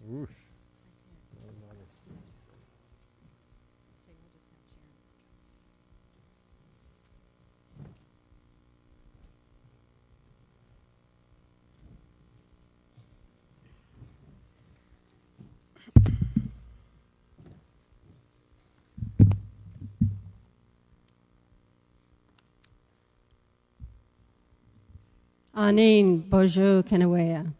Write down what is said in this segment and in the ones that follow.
Whoosh. Anin Bojo Kenawea.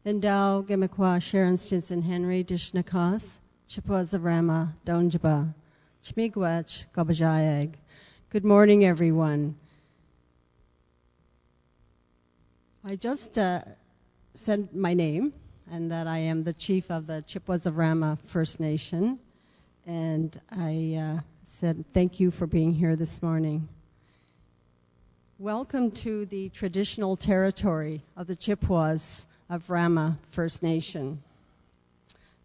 Endao Gemakwa Sharon Stinson Henry Dishnakas, Chipwazarama Donjaba, Chmigwech Gobajayag. Good morning, everyone. I just said my name and that I am the chief of the Chipwazarama First Nation, and I said thank you for being here this morning. Welcome to the traditional territory of the Chippewas of Rama First Nation.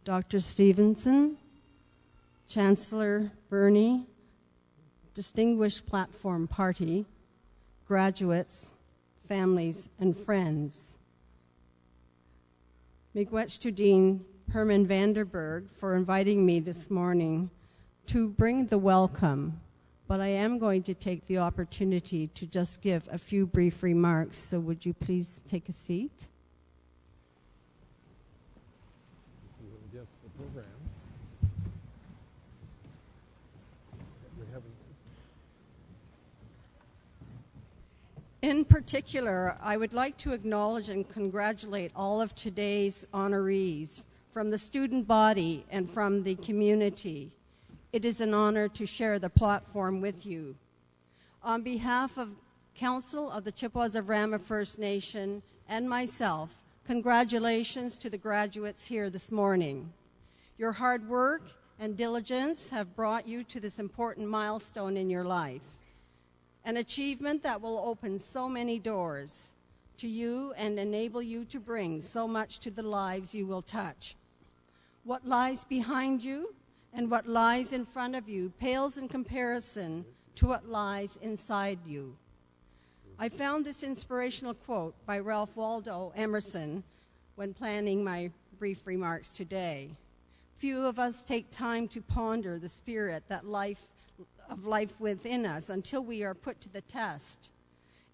Dr. Stevenson, Chancellor Burney, distinguished platform party, graduates, families, and friends. Miigwech Tudin Herman Vanderberg for inviting me this morning to bring the welcome. But I am going to take the opportunity to just give a few brief remarks, so would you please take a seat? Yes, the program. In particular, I would like to acknowledge and congratulate all of today's honorees from the student body and from the community. It is an honor to share the platform with you. On behalf of Council of the Chippewas of Rama First Nation and myself, congratulations to the graduates here this morning. Your hard work and diligence have brought you to this important milestone in your life, an achievement that will open so many doors to you and enable you to bring so much to the lives you will touch. What lies behind you and what lies in front of you pales in comparison to what lies inside you. I found this inspirational quote by Ralph Waldo Emerson when planning my brief remarks today. Few of us take time to ponder the spirit that life within us until we are put to the test.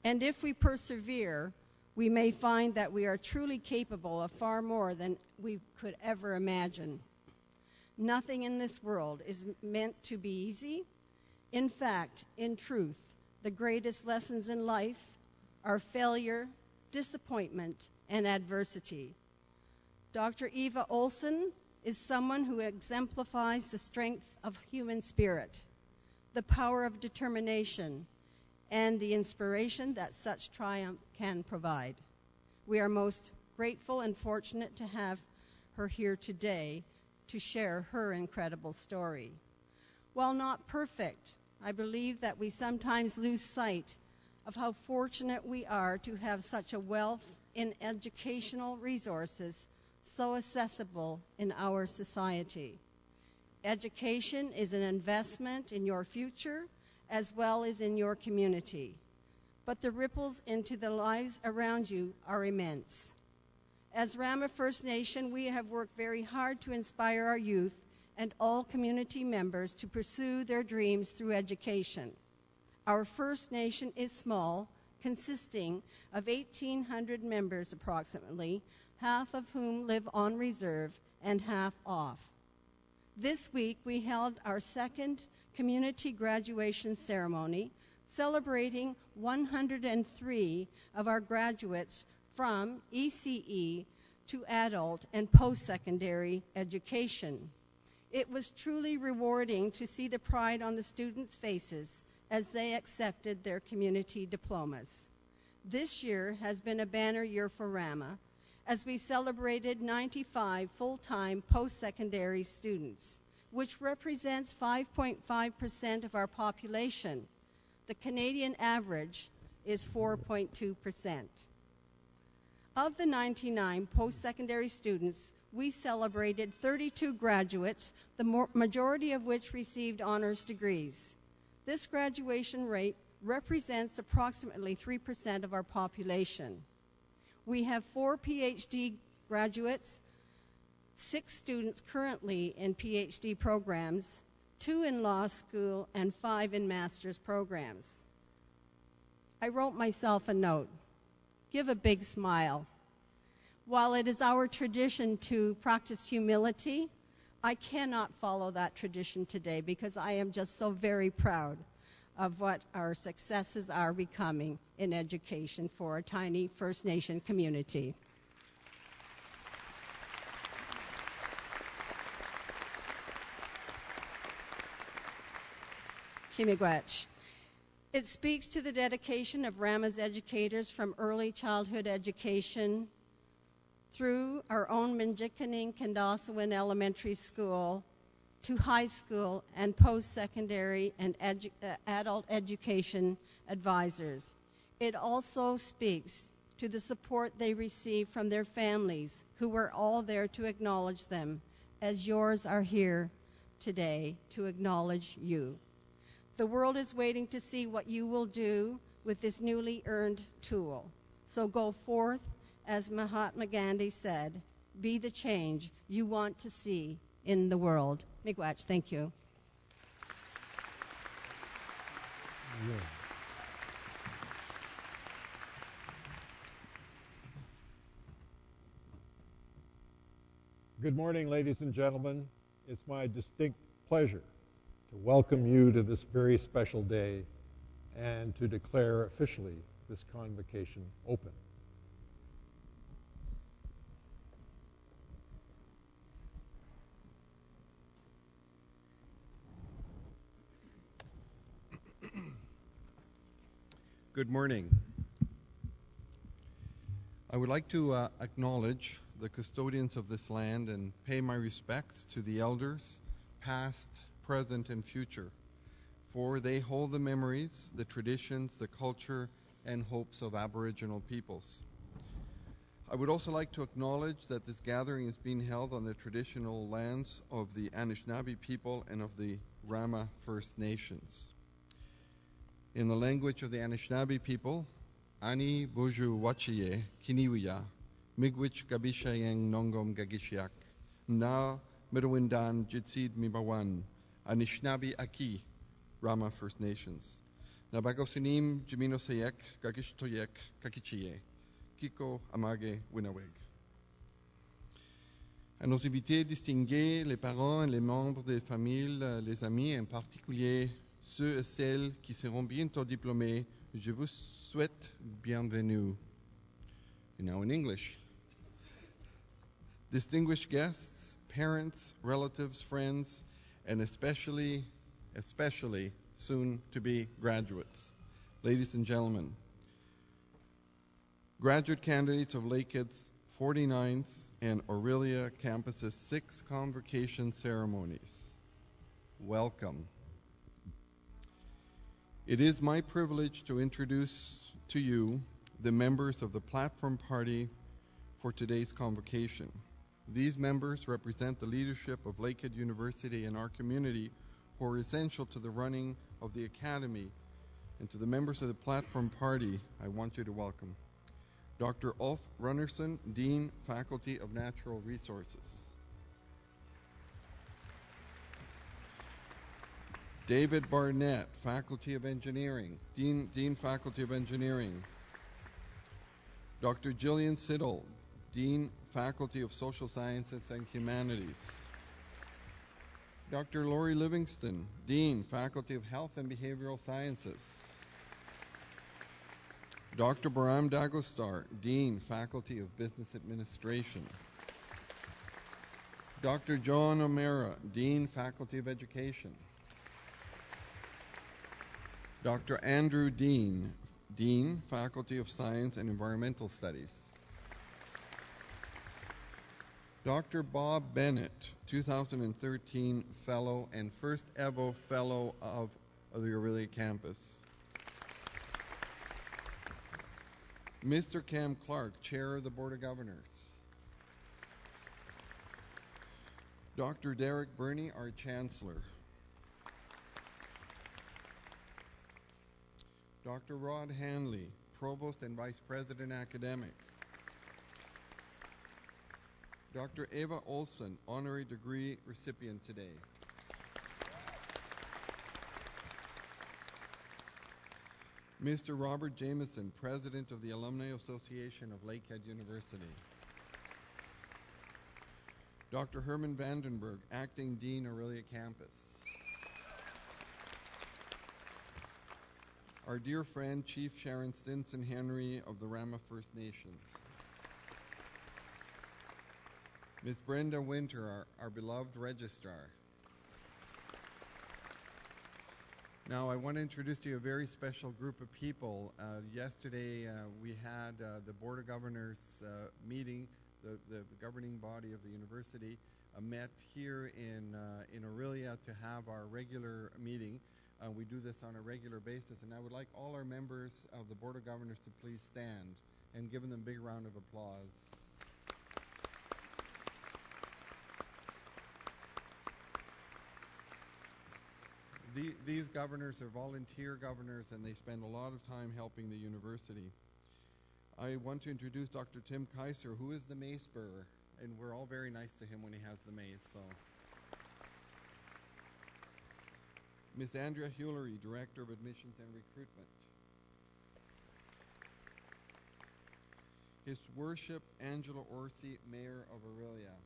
And if we persevere, we may find that we are truly capable of far more than we could ever imagine. Nothing in this world is meant to be easy. In fact, in truth, the greatest lessons in life are failure, disappointment, and adversity. Dr. Eva Olson is someone who exemplifies the strength of human spirit, the power of determination, and the inspiration that such triumph can provide. We are most grateful and fortunate to have her here today to share her incredible story. While not perfect, I believe that we sometimes lose sight of how fortunate we are to have such a wealth in educational resources so accessible in our society. Education is an investment in your future as well as in your community, but the ripples into the lives around you are immense. As Rama First Nation, we have worked very hard to inspire our youth and all community members to pursue their dreams through education. Our First Nation is small, consisting of 1,800 members approximately, half of whom live on reserve and half off. This week, we held our second community graduation ceremony, celebrating 103 of our graduates from ECE to adult and post-secondary education. It was truly rewarding to see the pride on the students' faces as they accepted their community diplomas. This year has been a banner year for Rama, as we celebrated 95 full-time post-secondary students, which represents 5.5% of our population. The Canadian average is 4.2%. Of the 99 post-secondary students, we celebrated 32 graduates, the majority of which received honors degrees. This graduation rate represents approximately 3% of our population. We have 4 PhD graduates, 6 students currently in PhD programs, 2 in law school, and 5 in master's programs. I wrote myself a note. Give a big smile. While it is our tradition to practice humility, I cannot follow that tradition today because I am just so very proud of what our successes are becoming in education for a tiny First Nation community. Chimigwech. It speaks to the dedication of Rama's educators from early childhood education through our own Minjikaning Kendasawin Elementary School to high school and post-secondary and adult education advisors. It also speaks to the support they receive from their families who were all there to acknowledge them, as yours are here today to acknowledge you. The world is waiting to see what you will do with this newly earned tool. So go forth, as Mahatma Gandhi said, be the change you want to see in the world. Miigwech, thank you. Yeah. Good morning, ladies and gentlemen. It's my distinct pleasure to welcome you to this very special day and to declare officially this convocation open. Good morning. I would like to acknowledge the custodians of this land and pay my respects to the elders, past, present, and future, for they hold the memories, the traditions, the culture, and hopes of Aboriginal peoples. I would also like to acknowledge that this gathering is being held on the traditional lands of the Anishinaabe people and of the Rama First Nations. In the language of the Anishinaabe people, Ani Boju Wachiye Kiniwya, Migwich Gabishayang Nongom Gagishiak, Na Mirwindan Jitsid Mibawan, Anishinaabe Aki, Rama First Nations. Nabagosinim Jimino Sayek, Gagishtoyek, Kakichiye, Kiko Amage Winaweg. À nos invités distingués, les parents et les membres des familles, les amis, en particulier ceux et celles qui seront bientôt diplômés, je vous souhaite bienvenue. And now in English. Distinguished guests, parents, relatives, friends, and especially soon-to-be graduates. Ladies and gentlemen, graduate candidates of Lakehead's 49th and Orillia campus's 6 convocation ceremonies. Welcome. It is my privilege to introduce to you the members of the Platform Party for today's convocation. These members represent the leadership of Lakehead University and our community who are essential to the running of the Academy. And to the members of the Platform Party, I want you to welcome Dr. Ulf Runnerson, Dean, Faculty of Natural Resources. David Barnett, Faculty of Engineering, Dean Faculty of Engineering. Dr. Jillian Siddle, Dean, Faculty of Social Sciences and Humanities. Dr. Lori Livingston, Dean, Faculty of Health and Behavioral Sciences. Dr. Baram Dagostar, Dean, Faculty of Business Administration. Dr. John O'Mara, Dean, Faculty of Education. Dr. Andrew Dean, Dean, Faculty of Science and Environmental Studies. Dr. Bob Bennett, 2013 Fellow and first ever Fellow of the Orillia campus. Mr. Cam Clark, Chair of the Board of Governors. Dr. Derek Burney, our Chancellor. Dr. Rod Hanley, Provost and Vice President Academic. Dr. Eva Olson, honorary degree recipient today. Mr. Robert Jameson, President of the Alumni Association of Lakehead University. Dr. Herman Vandenberg, Acting Dean, Orillia Campus. Our dear friend, Chief Sharon Stinson Henry of the Rama First Nations. Ms. Brenda Winter, our beloved registrar. Now, I want to introduce to you a very special group of people. Yesterday, we had the Board of Governors meeting, the governing body of the university, met here in Orillia to have our regular meeting. We do this on a regular basis, and I would like all our members of the Board of Governors to please stand and give them a big round of applause. These governors are volunteer governors, and they spend a lot of time helping the university. I want to introduce Dr. Tim Kaiser, who is the mace bearer, and we're all very nice to him when he has the mace. So, Ms. Andrea Hullery, Director of Admissions and Recruitment. His Worship Angelo Orsi, Mayor of Orillia.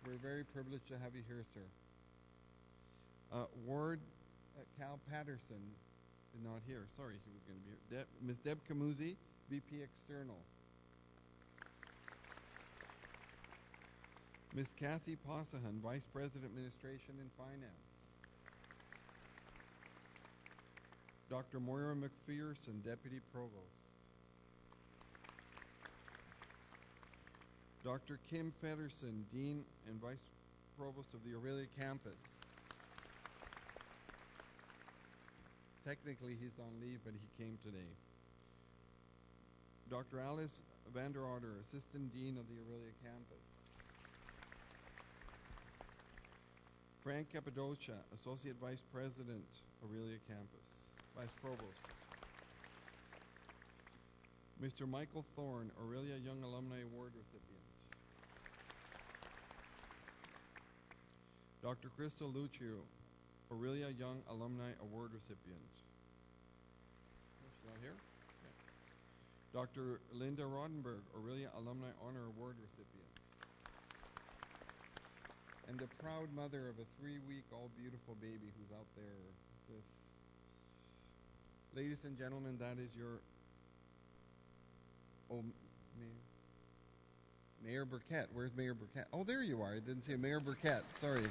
We're very privileged to have you here, sir. Ward Cal Patterson is not here. Sorry, he was going to be here. Ms. Deb Camuzzi, VP External. Ms. Kathy Possahan, Vice President Administration and Finance. Dr. Moira McPherson, Deputy Provost. Dr. Kim Fedderson, Dean and Vice Provost of the Orillia Campus. Technically, he's on leave, but he came today. Dr. Alice Vander Otter, Assistant Dean of the Orillia Campus. Frank Cappadocia, Associate Vice President, Orillia Campus, Vice Provost. Mr. Michael Thorne, Orillia Young Alumni Award recipient. Dr. Crystal Lucio, Orillia Young Alumni Award recipient. She's not here? Yeah. Dr. Linda Rodenberg, Orillia Alumni Honor Award recipient. And the proud mother of a 3-week all-beautiful baby who's out there. Ladies and gentlemen, that is your... Oh, Mayor Burkett. Where's Mayor Burkett? Oh, there you are. I didn't see a Mayor Burkett. Sorry.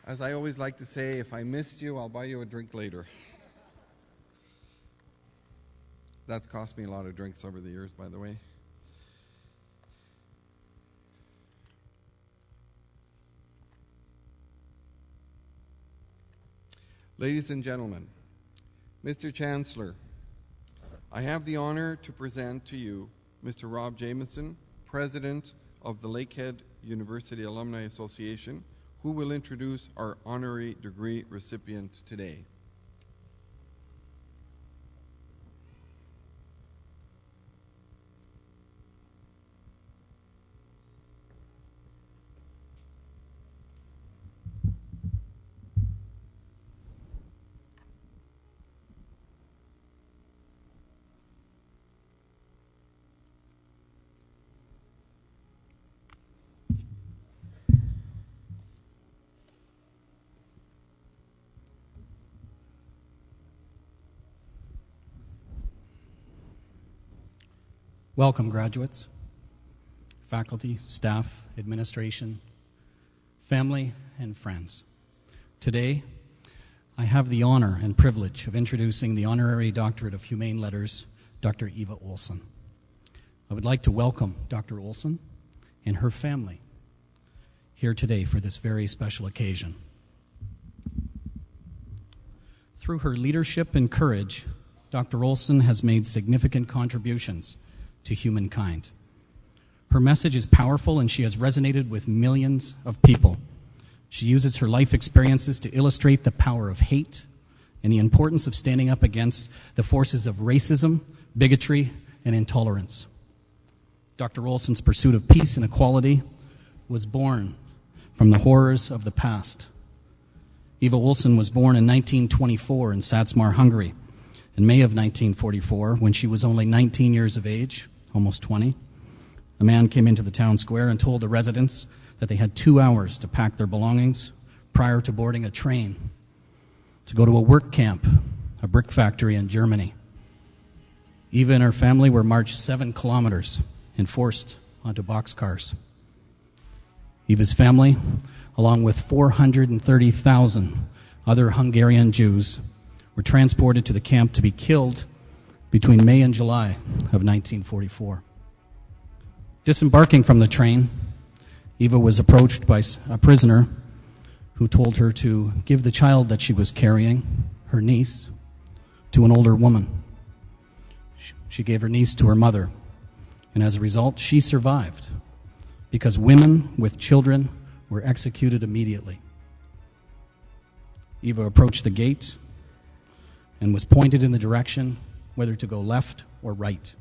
As I always like to say, if I missed you, I'll buy you a drink later. That's cost me a lot of drinks over the years, by the way. Ladies and gentlemen, Mr. Chancellor, I have the honor to present to you Mr. Rob Jameson, President of the Lakehead University Alumni Association, who will introduce our honorary degree recipient today. Welcome, graduates, faculty, staff, administration, family, and friends. Today, I have the honor and privilege of introducing the Honorary Doctorate of Humane Letters, Dr. Eva Olson. I would like to welcome Dr. Olson and her family here today for this very special occasion. Through her leadership and courage, Dr. Olson has made significant contributions to humankind. Her message is powerful, and she has resonated with millions of people. She uses her life experiences to illustrate the power of hate and the importance of standing up against the forces of racism, bigotry, and intolerance. Dr. Olson's pursuit of peace and equality was born from the horrors of the past. Eva Olson was born in 1924 in Satsmar, Hungary. In May of 1944, when she was only 19 years of age, almost 20, a man came into the town square and told the residents that they had 2 hours to pack their belongings prior to boarding a train to go to a work camp, a brick factory in Germany. Eva and her family were marched 7 kilometers and forced onto boxcars. Eva's family, along with 430,000 other Hungarian Jews, were transported to the camp to be killed between May and July of 1944. Disembarking from the train, Eva was approached by a prisoner who told her to give the child that she was carrying, her niece, to an older woman. She gave her niece to her mother, and as a result, she survived because women with children were executed immediately. Eva approached the gate and was pointed in the direction whether to go left or right.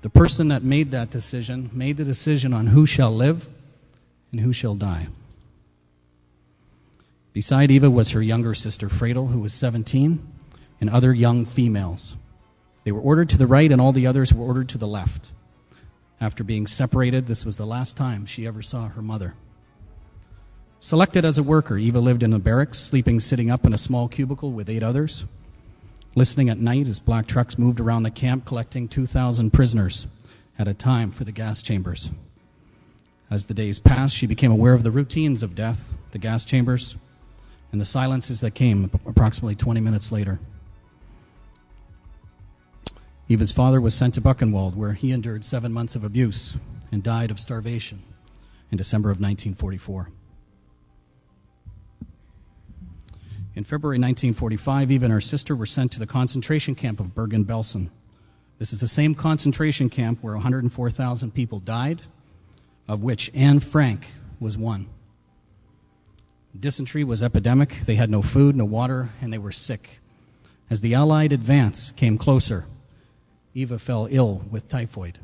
The person that made that decision made the decision on who shall live and who shall die. Beside Eva was her younger sister, Fredel, who was 17, and other young females. They were ordered to the right, and all the others were ordered to the left. After being separated, this was the last time she ever saw her mother. Selected as a worker, Eva lived in a barracks, sleeping sitting up in a small cubicle with 8 others, listening at night as black trucks moved around the camp collecting 2,000 prisoners at a time for the gas chambers. As the days passed, she became aware of the routines of death, the gas chambers, and the silences that came approximately 20 minutes later. Eva's father was sent to Buchenwald, where he endured 7 months of abuse and died of starvation in December of 1944. In February 1945, Eva and her sister were sent to the concentration camp of Bergen-Belsen. This is the same concentration camp where 104,000 people died, of which Anne Frank was one. Dysentery was epidemic. They had no food, no water, and they were sick. As the Allied advance came closer, Eva fell ill with typhoid.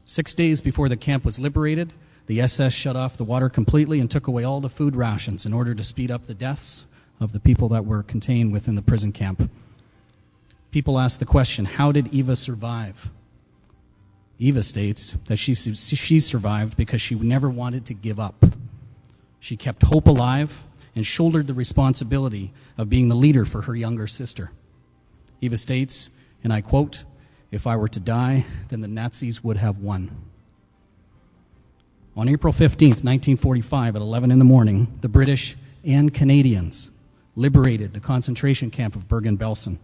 6 days before the camp was liberated, the SS shut off the water completely and took away all the food rations in order to speed up the deaths of the people that were contained within the prison camp. People ask the question, how did Eva survive? Eva states that she survived because she never wanted to give up. She kept hope alive and shouldered the responsibility of being the leader for her younger sister. Eva states, and I quote, "If I were to die, then the Nazis would have won." On April 15th, 1945, at 11 in the morning, the British and Canadians liberated the concentration camp of Bergen-Belsen.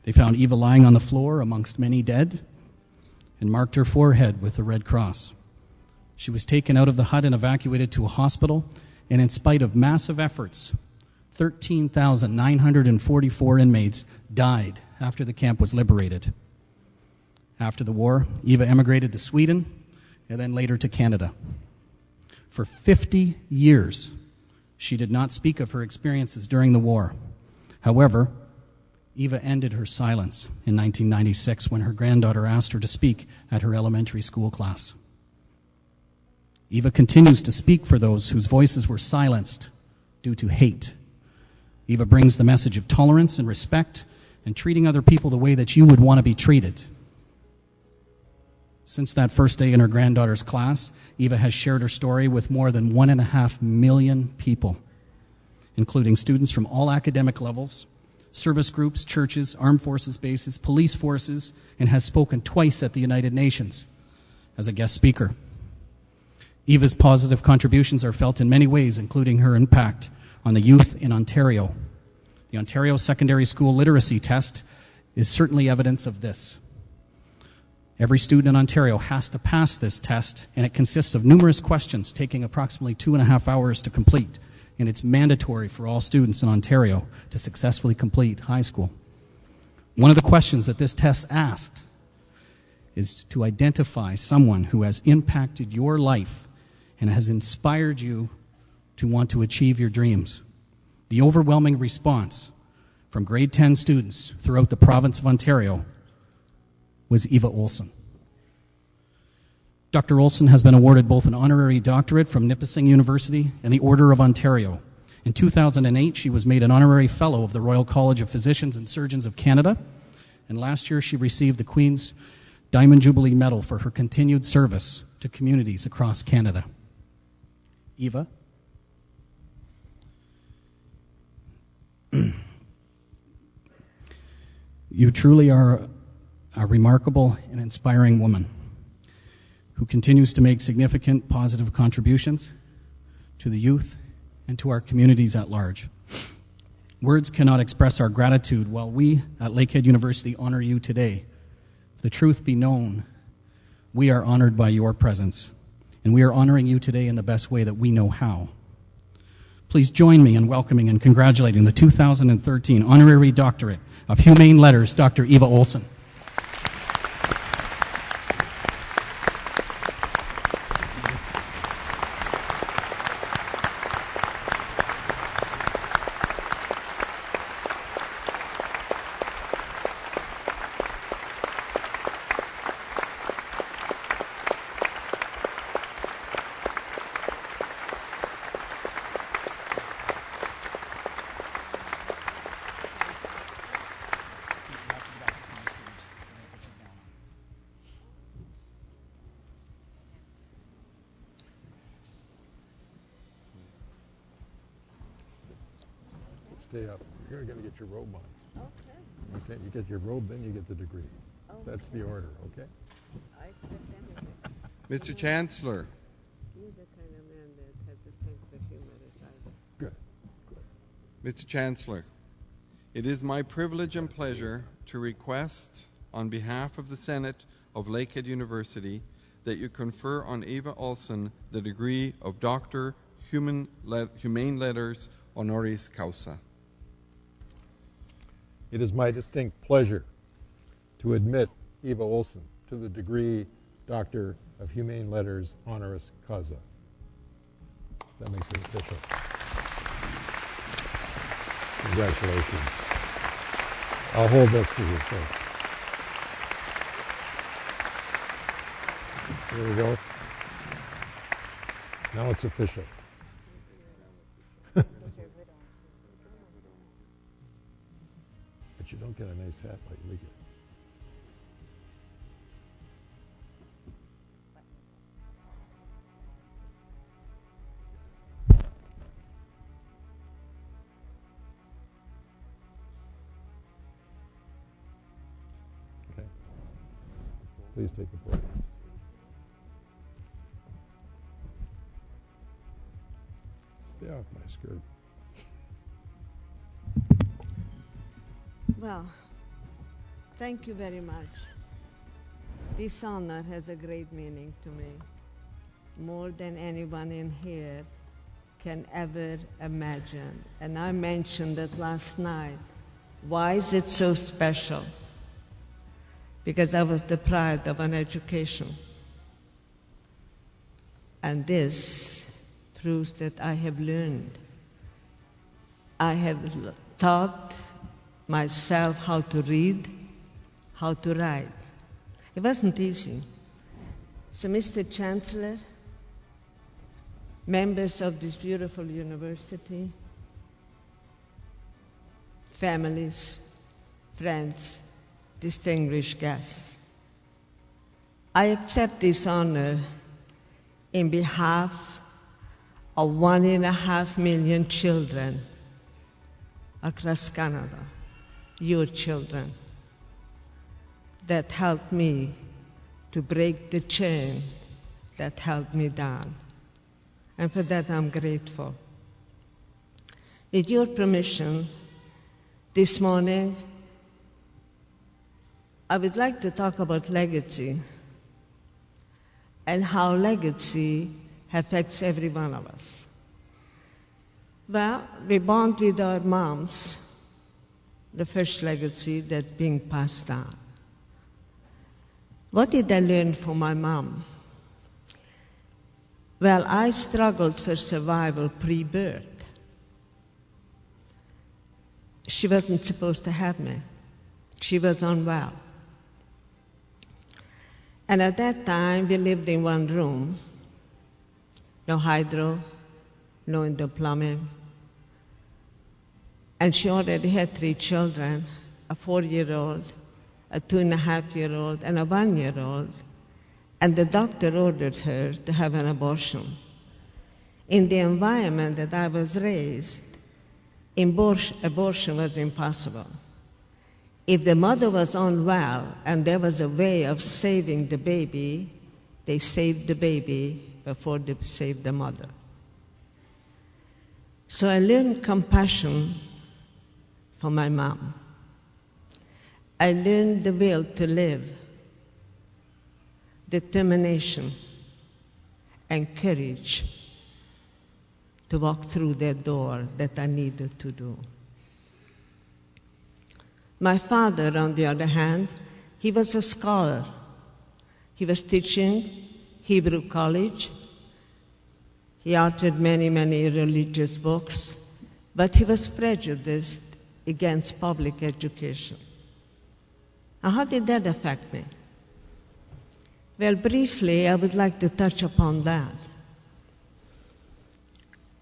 They found Eva lying on the floor amongst many dead and marked her forehead with a red cross. She was taken out of the hut and evacuated to a hospital, and in spite of massive efforts, 13,944 inmates died after the camp was liberated. After the war, Eva emigrated to Sweden and then later to Canada. For 50 years, she did not speak of her experiences during the war. However, Eva ended her silence in 1996 when her granddaughter asked her to speak at her elementary school class. Eva continues to speak for those whose voices were silenced due to hate. Eva brings the message of tolerance and respect and treating other people the way that you would want to be treated. Since that first day in her granddaughter's class, Eva has shared her story with more than 1.5 million people, including students from all academic levels, service groups, churches, armed forces bases, police forces, and has spoken twice at the United Nations as a guest speaker. Eva's positive contributions are felt in many ways, including her impact on the youth in Ontario. The Ontario Secondary School Literacy Test is certainly evidence of this. Every student in Ontario has to pass this test, and it consists of numerous questions taking approximately 2.5 hours to complete, and it's mandatory for all students in Ontario to successfully complete high school. One of the questions that this test asked is to identify someone who has impacted your life and has inspired you to want to achieve your dreams. The overwhelming response from grade 10 students throughout the province of Ontario was Eva Olson. Dr. Olson has been awarded both an honorary doctorate from Nipissing University and the Order of Ontario. In 2008, she was made an honorary fellow of the Royal College of Physicians and Surgeons of Canada, and last year she received the Queen's Diamond Jubilee Medal for her continued service to communities across Canada. Eva? You truly are a remarkable and inspiring woman who continues to make significant positive contributions to the youth and to our communities at large. Words cannot express our gratitude while we at Lakehead University honor you today. If the truth be known, we are honored by your presence, and we are honoring you today in the best way that we know how. Please join me in welcoming and congratulating the 2013 Honorary Doctorate of Humane Letters, Dr. Eva Olson. Stay up. You're going to get your robe on. Okay. You get your robe, then you get the degree. Okay. That's the order, okay? I accept anything. Mr. Chancellor. He's the kind of man that has a sense of humor as I do. Good. Mr. Chancellor, it is my privilege and pleasure to request on behalf of the Senate of Lakehead University that you confer on Eva Olson the degree of Doctor Humane Letters honoris causa. It is my distinct pleasure to admit Eva Olson to the degree Doctor of Humane Letters honoris causa. That makes it official. Congratulations. I'll hold this for you, sir. Here we go. Now it's official. But you don't get a nice hat like we get. Okay. Please take the place. Stay off my skirt. Well, thank you very much. This honor has a great meaning to me, more than anyone in here can ever imagine. And I mentioned it last night. Why is it so special? Because I was deprived of an education. And this proves that I have learned. I have taught myself how to read, how to write. It wasn't easy. So, Mr. Chancellor, members of this beautiful university, families, friends, distinguished guests, I accept this honor in behalf of 1.5 million children across Canada, your children, that helped me to break the chain that held me down. And for that, I'm grateful. With your permission, this morning, I would like to talk about legacy and how legacy affects every one of us. Well, we bond with our moms, the first legacy that's being passed down. What did I learn from my mom? Well, I struggled for survival pre-birth. she wasn't supposed to have me. She was unwell. And at that time, we lived in one room. No hydro, no indoor plumbing. And she already had 3 children, a 4-year-old, a 2.5-year-old, and a 1-year-old. And the doctor ordered her to have an abortion. In the environment that I was raised, abortion was impossible. If the mother was unwell and there was a way of saving the baby, they saved the baby before they saved the mother. So I learned compassion from my mom. I learned the will to live, determination, and courage to walk through that door that I needed to do. My father, on the other hand, he was a scholar. He was teaching Hebrew college. He authored many, many religious books, but he was prejudiced against public education. Now, how did that affect me? Well, briefly, I would like to touch upon that.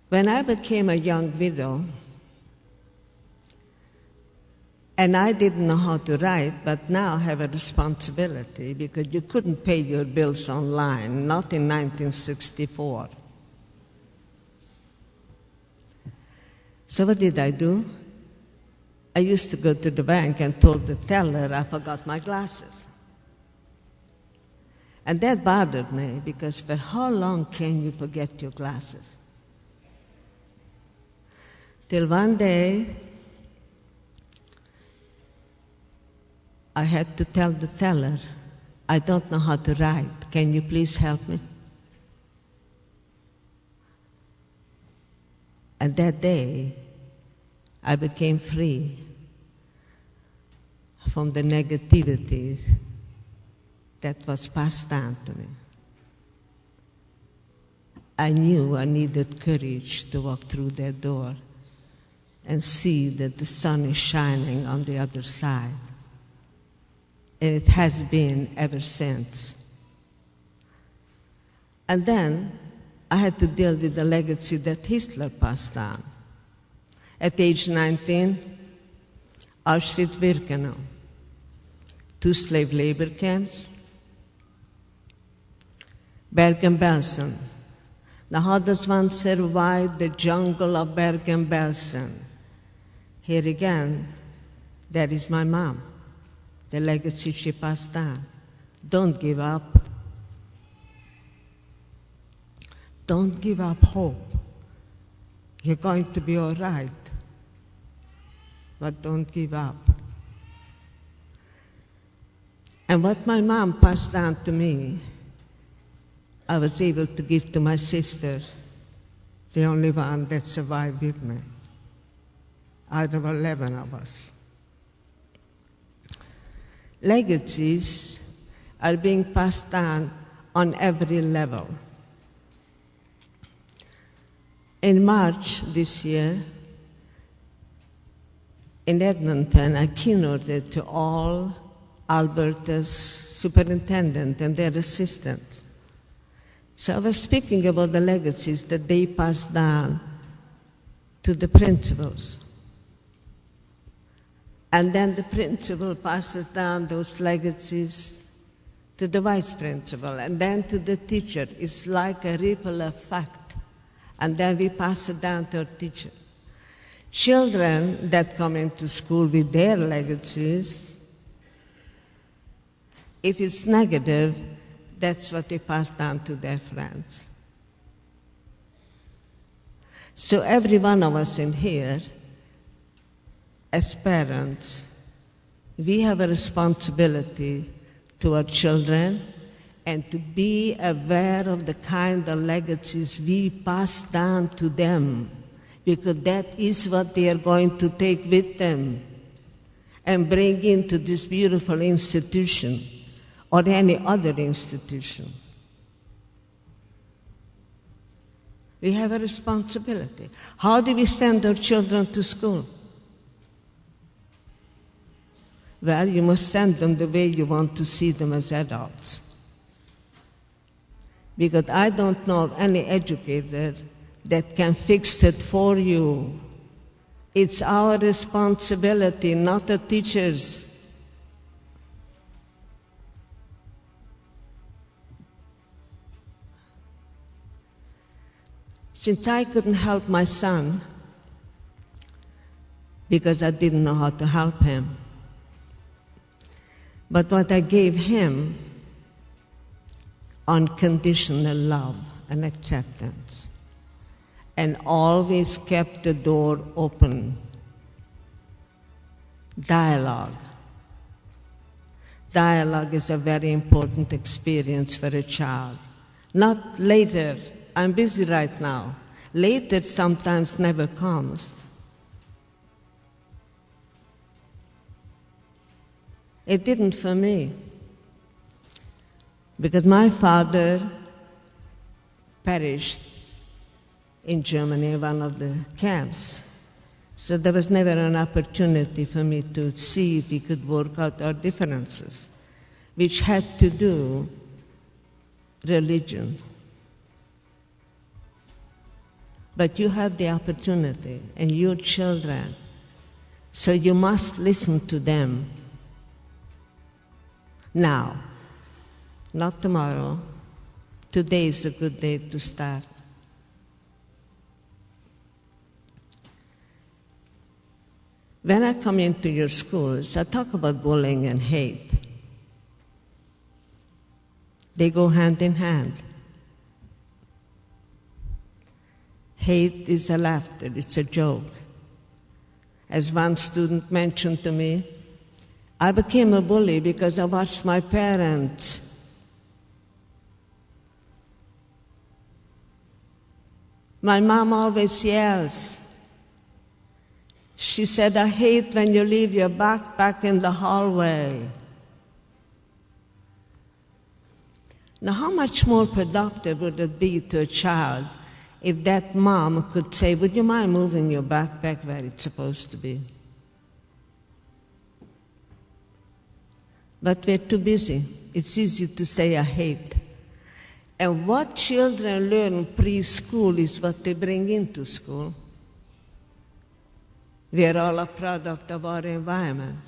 When I became a young widow, and I didn't know how to write, but now I have a responsibility because you couldn't pay your bills online, not in 1964. So what did I do? I used to go to the bank and told the teller I forgot my glasses. And that bothered me because for how long can you forget your glasses? Till one day, I had to tell the teller, I don't know how to write. Can you please help me? And that day, I became free from the negativity that was passed down to me. I knew I needed courage to walk through that door and see that the sun is shining on the other side. And it has been ever since. And then I had to deal with the legacy that Hitler passed down. At age 19, Auschwitz-Birkenau, 2 slave labor camps, Bergen-Belsen. Now, how does one survive the jungle of Bergen-Belsen? Here again, that is my mom, the legacy she passed down. Don't give up. Don't give up hope. You're going to be all right, but don't give up. And what my mom passed down to me, I was able to give to my sister, the only one that survived with me, out of 11 of us. Legacies are being passed down on every level. In March this year, in Edmonton, I keynoted to all Alberta's superintendent and their assistants. So I was speaking about the legacies that they passed down to the principals. And then the principal passes down those legacies to the vice principal and then to the teacher. It's like a ripple effect. And then we pass it down to our teacher. Children that come into school with their legacies, if it's negative, that's what they pass down to their friends. So every one of us in here, as parents, we have a responsibility to our children and to be aware of the kind of legacies we pass down to them, because that is what they are going to take with them and bring into this beautiful institution or any other institution. We have a responsibility. How do we send our children to school? Well, you must send them the way you want to see them as adults. Because I don't know of any educator that can fix it for you. It's our responsibility, not the teacher's. Since I couldn't help my son, because I didn't know how to help him, but what I gave him, unconditional love and acceptance, and always kept the door open. Dialogue. Dialogue is a very important experience for a child. Not later. I'm busy right now. Later sometimes never comes. It didn't for me. Because my father perished in Germany in one of the camps. So there was never an opportunity for me to see if we could work out our differences, which had to do religion. But you have the opportunity, and your children, so you must listen to them now, not tomorrow. Today is a good day to start. When I come into your schools, I talk about bullying and hate. They go hand in hand. Hate is a laughter, it's a joke. As one student mentioned to me, I became a bully because I watched my parents My mom always yells. She said, I hate when you leave your backpack in the hallway. Now, how much more productive would it be to a child if that mom could say, would you mind moving your backpack where it's supposed to be? But we're too busy. It's easy to say, I hate. And what children learn preschool is what they bring into school. We are all a product of our environment.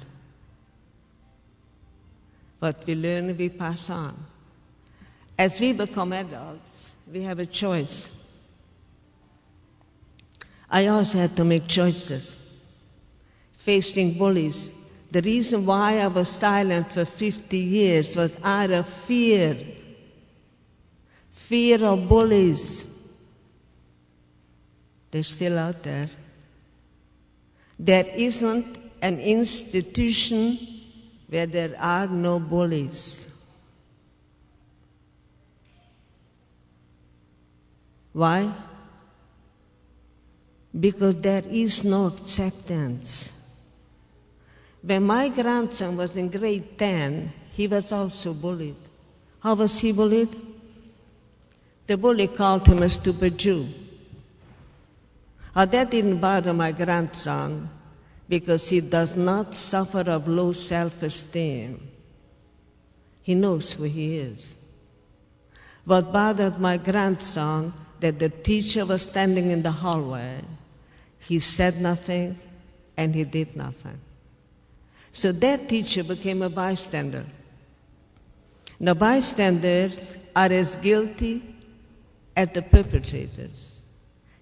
What we learn, we pass on. As we become adults, we have a choice. I also had to make choices. Facing bullies. The reason why I was silent for 50 years was out of fear. Fear of bullies. They're still out there. There isn't an institution where there are no bullies. Why? Because there is no acceptance. When my grandson was in grade 10, he was also bullied. How was he bullied? The bully called him a stupid Jew. That didn't bother my grandson because he does not suffer of low self-esteem. He knows who he is. What bothered my grandson, that the teacher was standing in the hallway. He said nothing and he did nothing. So that teacher became a bystander. Now, bystanders are as guilty as the perpetrators.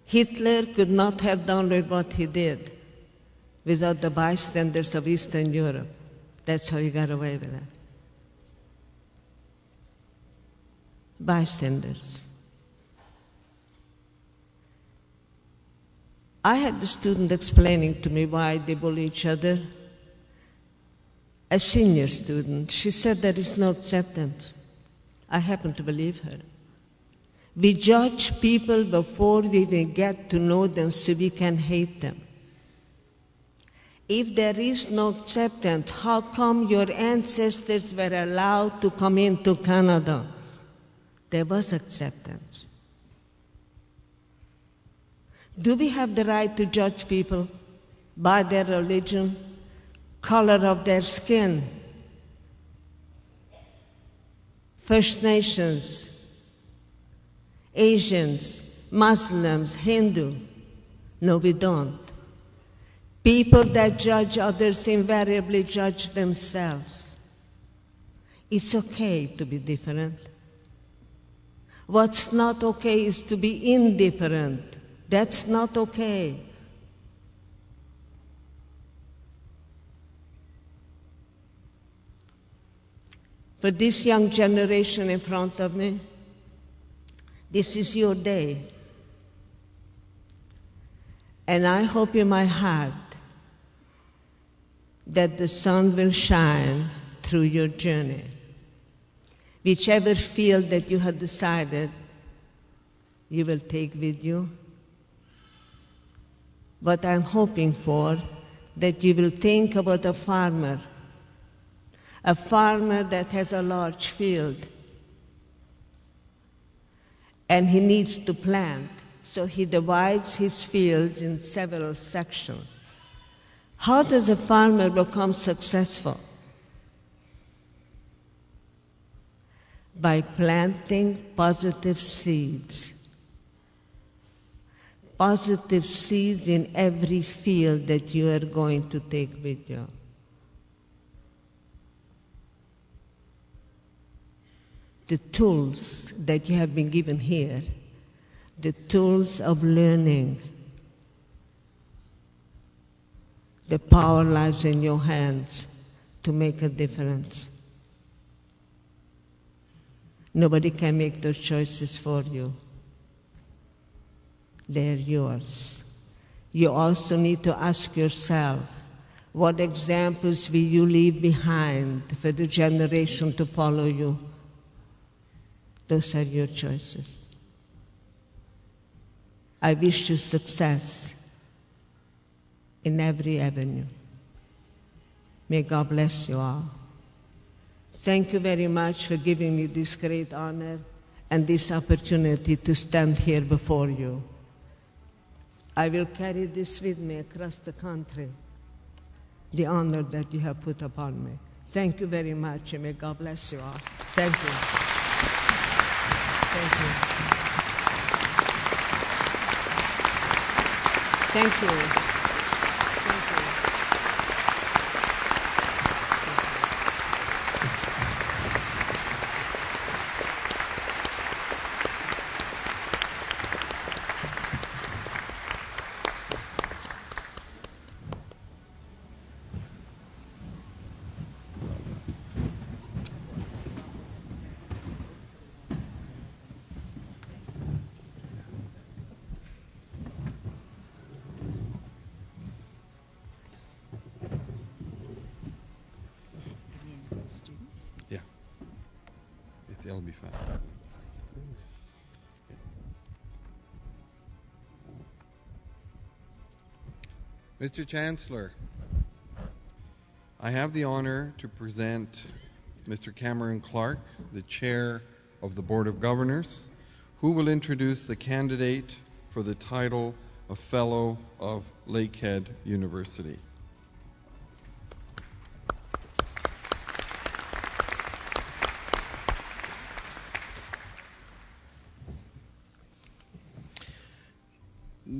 Hitler could not have done what he did without the bystanders of Eastern Europe. That's how he got away with it. Bystanders. I had the student explaining to me why they bully each other. A senior student, she said there is no acceptance. I happen to believe her. We judge people before we even get to know them so we can hate them. If there is no acceptance, how come your ancestors were allowed to come into Canada? There was acceptance. Do we have the right to judge people by their religion? color of their skin, First Nations, Asians, Muslims, Hindu. No, we don't. People that judge others invariably judge themselves. It's okay to be different. What's not okay is to be indifferent. That's not okay. For this young generation in front of me, this is your day. And I hope in my heart that the sun will shine through your journey. Whichever field that you have decided you will take with you. What I'm hoping for, that you will think about a farmer that has a large field, and he needs to plant, so he divides his fields in several sections. How does a farmer become successful? By planting positive seeds. Positive seeds in every field that you are going to take with you. The tools that you have been given here, the tools of learning, the power lies in your hands to make a difference. Nobody can make those choices for you. They're yours. You also need to ask yourself, what examples will you leave behind for the generation to follow you? Those are your choices. I wish you success in every avenue. May God bless you all. Thank you very much for giving me this great honor and this opportunity to stand here before you. I will carry this with me across the country, the honor that you have put upon me. Thank you very much, and may God bless you all. Thank you. Thank you. Thank you. Thank you. Yeah. It'll be fast. Mr. Chancellor, I have the honor to present Mr. Cameron Clark, the Chair of the Board of Governors, who will introduce the candidate for the title of Fellow of Lakehead University.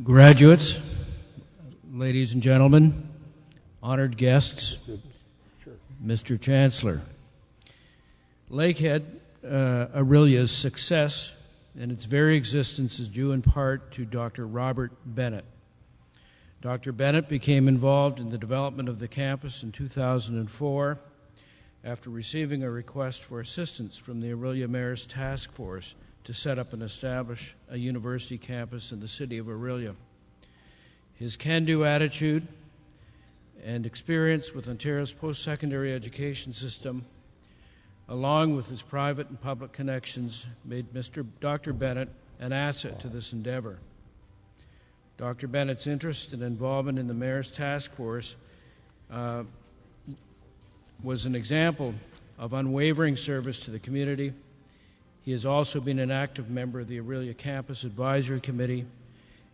Graduates, ladies and gentlemen, honored guests, Mr. Chancellor. Lakehead, Orillia's success and its very existence is due in part to Dr. Robert Bennett. Dr. Bennett became involved in the development of the campus in 2004 after receiving a request for assistance from the Orillia Mayor's Task Force to set up and establish a university campus in the city of Orillia. His can-do attitude and experience with Ontario's post-secondary education system, along with his private and public connections, made Dr. Bennett an asset to this endeavor. Dr. Bennett's interest and involvement in the Mayor's Task Force was an example of unwavering service to the community. He has also been an active member of the Orillia Campus Advisory Committee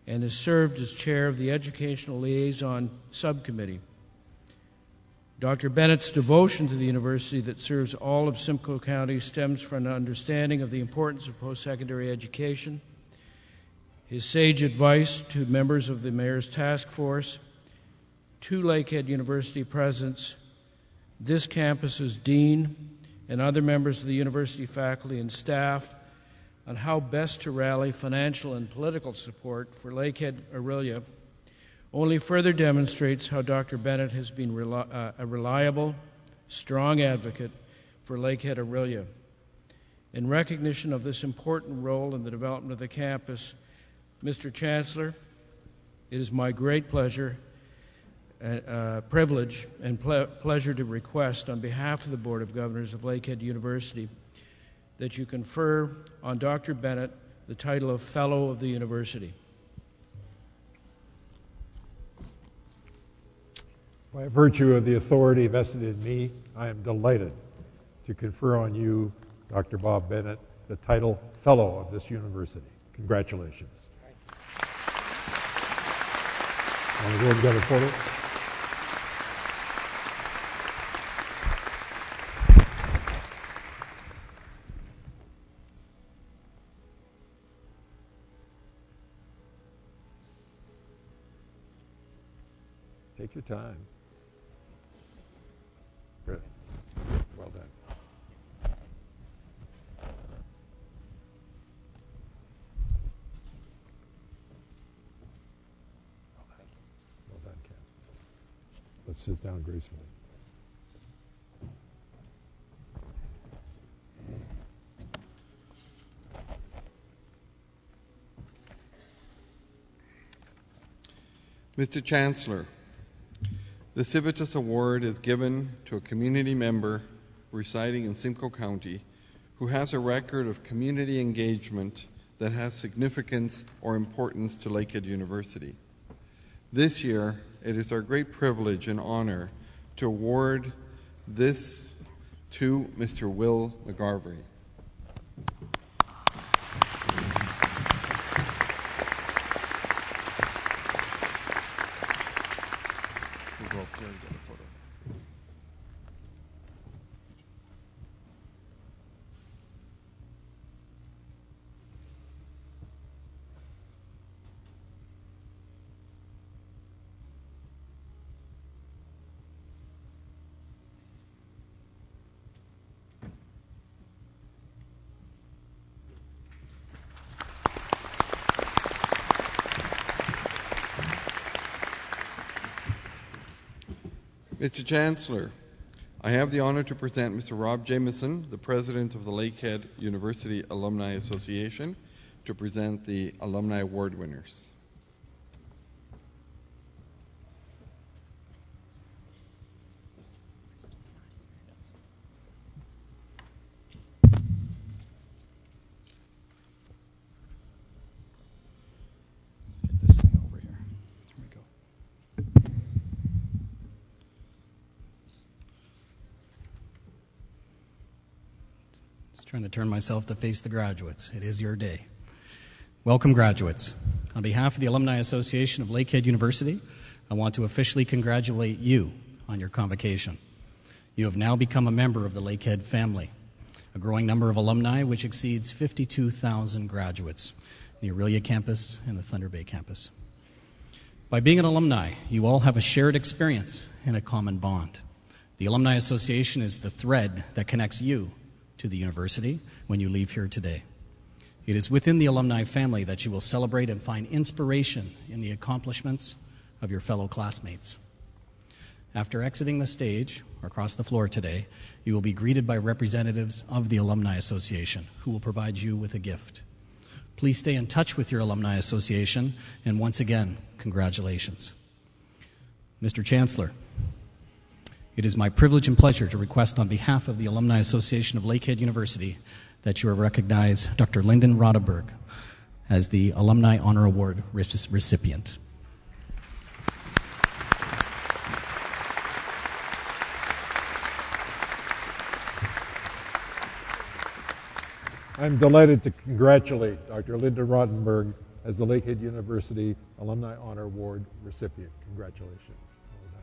and has served as chair of the Educational Liaison Subcommittee. Dr. Bennett's devotion to the university that serves all of Simcoe County stems from an understanding of the importance of post-secondary education, his sage advice to members of the Mayor's Task Force, to Lakehead University presidents, this campus's dean, and other members of the university faculty and staff on how best to rally financial and political support for Lakehead Orillia only further demonstrates how Dr. Bennett has been a reliable, strong advocate for Lakehead Orillia. In recognition of this important role in the development of the campus, Mr. Chancellor, it is my great pleasure, privilege, and pleasure to request on behalf of the Board of Governors of Lakehead University that you confer on Dr. Bennett the title of Fellow of the University. By virtue of the authority vested in me, I am delighted to confer on you, Dr. Bob Bennett, the title Fellow of this university. Congratulations. Want to go and get a photo? Take your time. Good. Well done. Well done, Ken. Let's sit down gracefully. Mr. Chancellor, the Civitas Award is given to a community member residing in Simcoe County who has a record of community engagement that has significance or importance to Lakehead University. This year, it is our great privilege and honor to award this to Mr. Will McGarvey. We'll go up there and get a photo. Mr. Chancellor, I have the honor to present Mr. Rob Jameson, the President of the Lakehead University Alumni Association, to present the Alumni Award winners. Get this thing over here. There we go. Just trying to turn myself to face the graduates. It is your day. Welcome, graduates. On behalf of the Alumni Association of Lakehead University, I want to officially congratulate you on your convocation. You have now become a member of the Lakehead family, a growing number of alumni which exceeds 52,000 graduates in the Orillia campus and the Thunder Bay campus. By being an alumni, you all have a shared experience and a common bond. The Alumni Association is the thread that connects you to the university when you leave here today. It is within the alumni family that you will celebrate and find inspiration in the accomplishments of your fellow classmates. After exiting the stage or across the floor today, you will be greeted by representatives of the Alumni Association who will provide you with a gift. Please stay in touch with your Alumni Association, and once again, congratulations. Mr. Chancellor, it is my privilege and pleasure to request on behalf of the Alumni Association of Lakehead University that you recognize Dr. Lyndon Rodeberg as the Alumni Honor Award recipient. I'm delighted to congratulate Dr. Linda Rodenberg as the Lakehead University Alumni Honor Award recipient. Congratulations. Well done.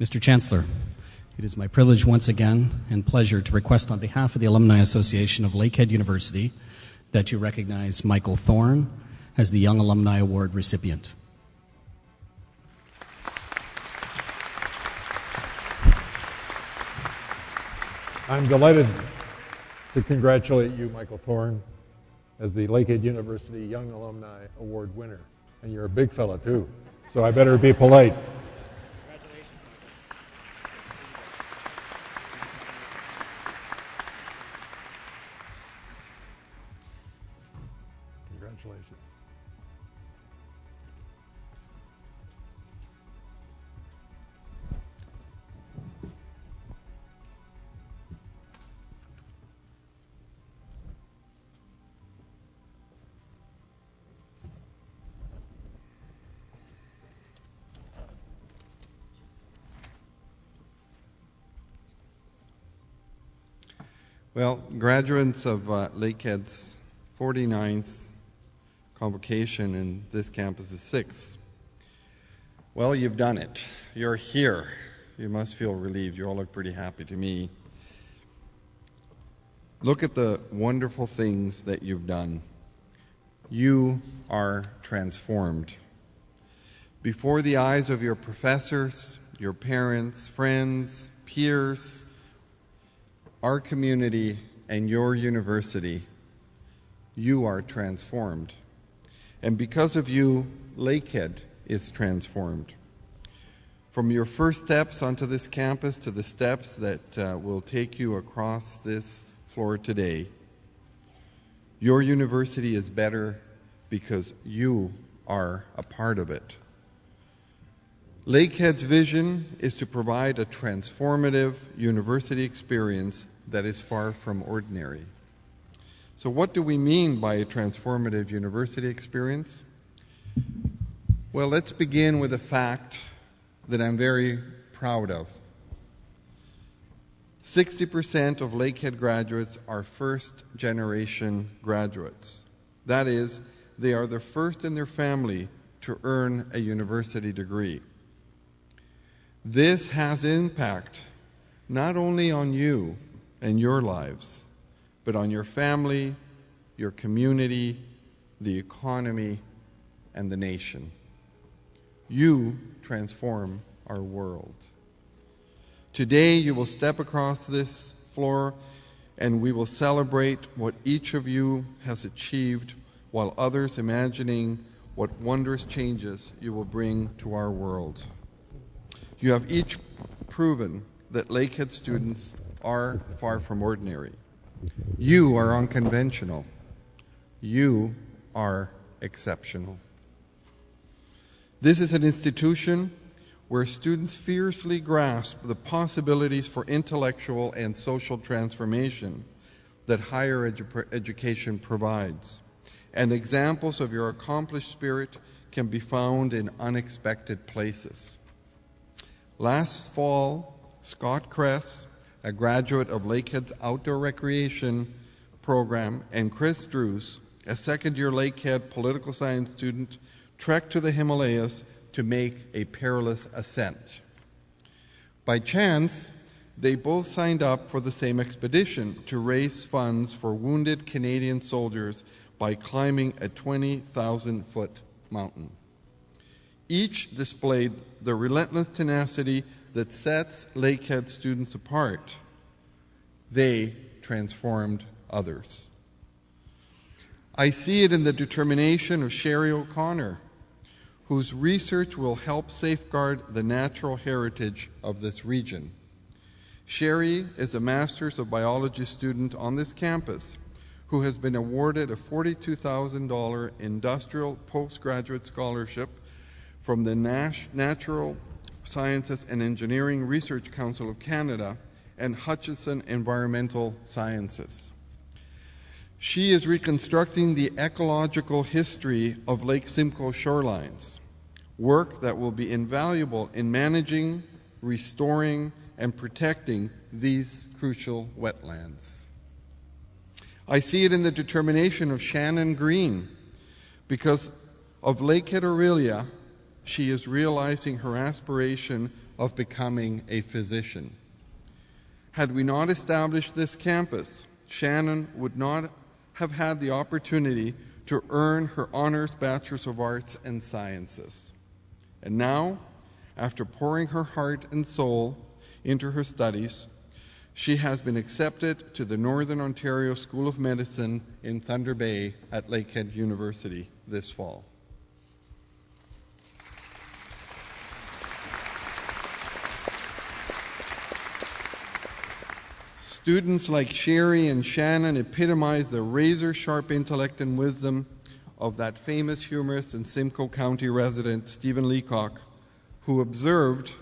Mr. Chancellor, it is my privilege once again and pleasure to request on behalf of the Alumni Association of Lakehead University that you recognize Michael Thorne as the Young Alumni Award recipient. I'm delighted to congratulate you, Michael Thorne, as the Lakehead University Young Alumni Award winner. And you're a big fella, too, so I better be polite. Congratulations. Well, graduates of Lakehead's 49th convocation, and this campus is 6th. Well, you've done it. You're here. You must feel relieved. You all look pretty happy to me. Look at the wonderful things that you've done. You are transformed. Before the eyes of your professors, your parents, friends, peers, our community, and your university, you are transformed. And because of you, Lakehead is transformed. From your first steps onto this campus to the steps that will take you across this floor today, your university is better because you are a part of it. Lakehead's vision is to provide a transformative university experience that is far from ordinary. So what do we mean by a transformative university experience? Well, let's begin with a fact that I'm very proud of. 60% of Lakehead graduates are first-generation graduates. That is, they are the first in their family to earn a university degree. This has impact not only on you and your lives, but on your family, your community, the economy, and the nation. You transform our world. Today you will step across this floor and we will celebrate what each of you has achieved while others imagining what wondrous changes you will bring to our world. You have each proven that Lakehead students are far from ordinary. You are unconventional. You are exceptional. This is an institution where students fiercely grasp the possibilities for intellectual and social transformation that higher education provides. And examples of your accomplished spirit can be found in unexpected places. Last fall, Scott Kress, a graduate of Lakehead's outdoor recreation program, and Chris Drews, a second-year Lakehead political science student, trekked to the Himalayas to make a perilous ascent. By chance, they both signed up for the same expedition to raise funds for wounded Canadian soldiers by climbing a 20,000-foot mountain. Each displayed the relentless tenacity that sets Lakehead students apart. They transformed others. I see it in the determination of Sherry O'Connor, whose research will help safeguard the natural heritage of this region. Sherry is a Master's of Biology student on this campus who has been awarded a $42,000 industrial postgraduate scholarship from the Natural Sciences and Engineering Research Council of Canada and Hutchison Environmental Sciences. She is reconstructing the ecological history of Lake Simcoe shorelines, work that will be invaluable in managing, restoring, and protecting these crucial wetlands. I see it in the determination of Shannon Green. Because of Lakehead Orillia, she is realizing her aspiration of becoming a physician. Had we not established this campus, Shannon would not have had the opportunity to earn her honors Bachelor's of Arts and Sciences. And now, after pouring her heart and soul into her studies, she has been accepted to the Northern Ontario School of Medicine in Thunder Bay at Lakehead University this fall. Students like Sherry and Shannon epitomize the razor-sharp intellect and wisdom of that famous humorist and Simcoe County resident, Stephen Leacock, who observed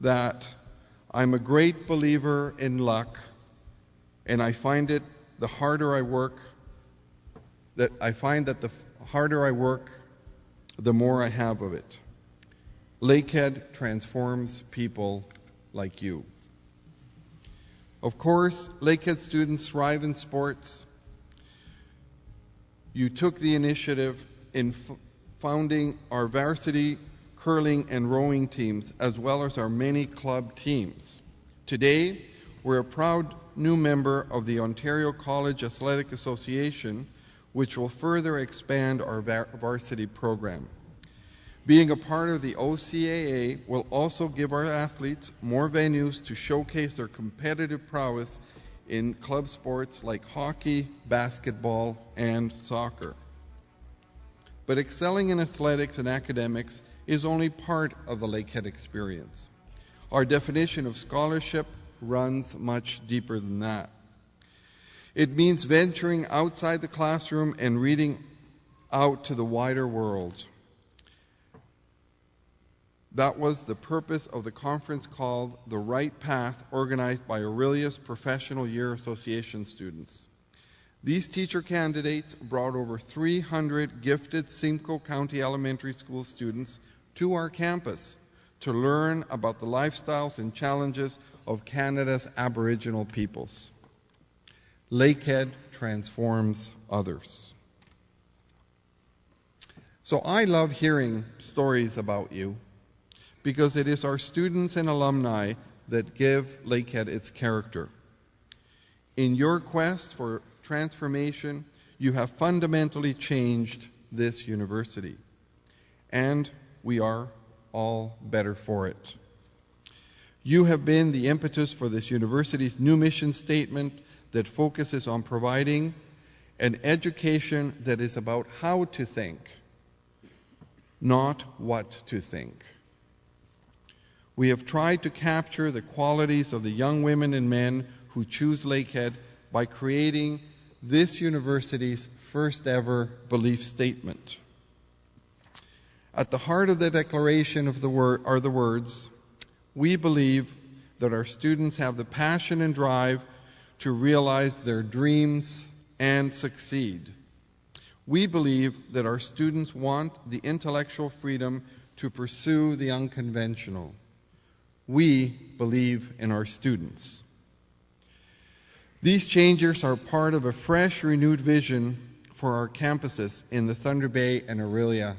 that I'm a great believer in luck, and I find that the harder I work, the more I have of it. Lakehead transforms people like you. Of course, Lakehead students thrive in sports. You took the initiative in founding our varsity curling and rowing teams, as well as our many club teams. Today, we're a proud new member of the Ontario College Athletic Association, which will further expand our varsity program. Being a part of the OCAA will also give our athletes more venues to showcase their competitive prowess in club sports like hockey, basketball, and soccer. But excelling in athletics and academics is only part of the Lakehead experience. Our definition of scholarship runs much deeper than that. It means venturing outside the classroom and reading out to the wider world. That was the purpose of the conference called The Right Path, organized by Orillia's Professional Year Association students. These teacher candidates brought over 300 gifted Simcoe County Elementary School students to our campus to learn about the lifestyles and challenges of Canada's Aboriginal peoples. Lakehead transforms others. So I love hearing stories about you because it is our students and alumni that give Lakehead its character. In your quest for transformation, you have fundamentally changed this university, and we are all better for it. You have been the impetus for this university's new mission statement that focuses on providing an education that is about how to think, not what to think. We have tried to capture the qualities of the young women and men who choose Lakehead by creating this university's first ever belief statement. At the heart of the declaration are the words, "We believe that our students have the passion and drive to realize their dreams and succeed. We believe that our students want the intellectual freedom to pursue the unconventional. We believe in our students." These changes are part of a fresh, renewed vision for our campuses in the Thunder Bay and Orillia.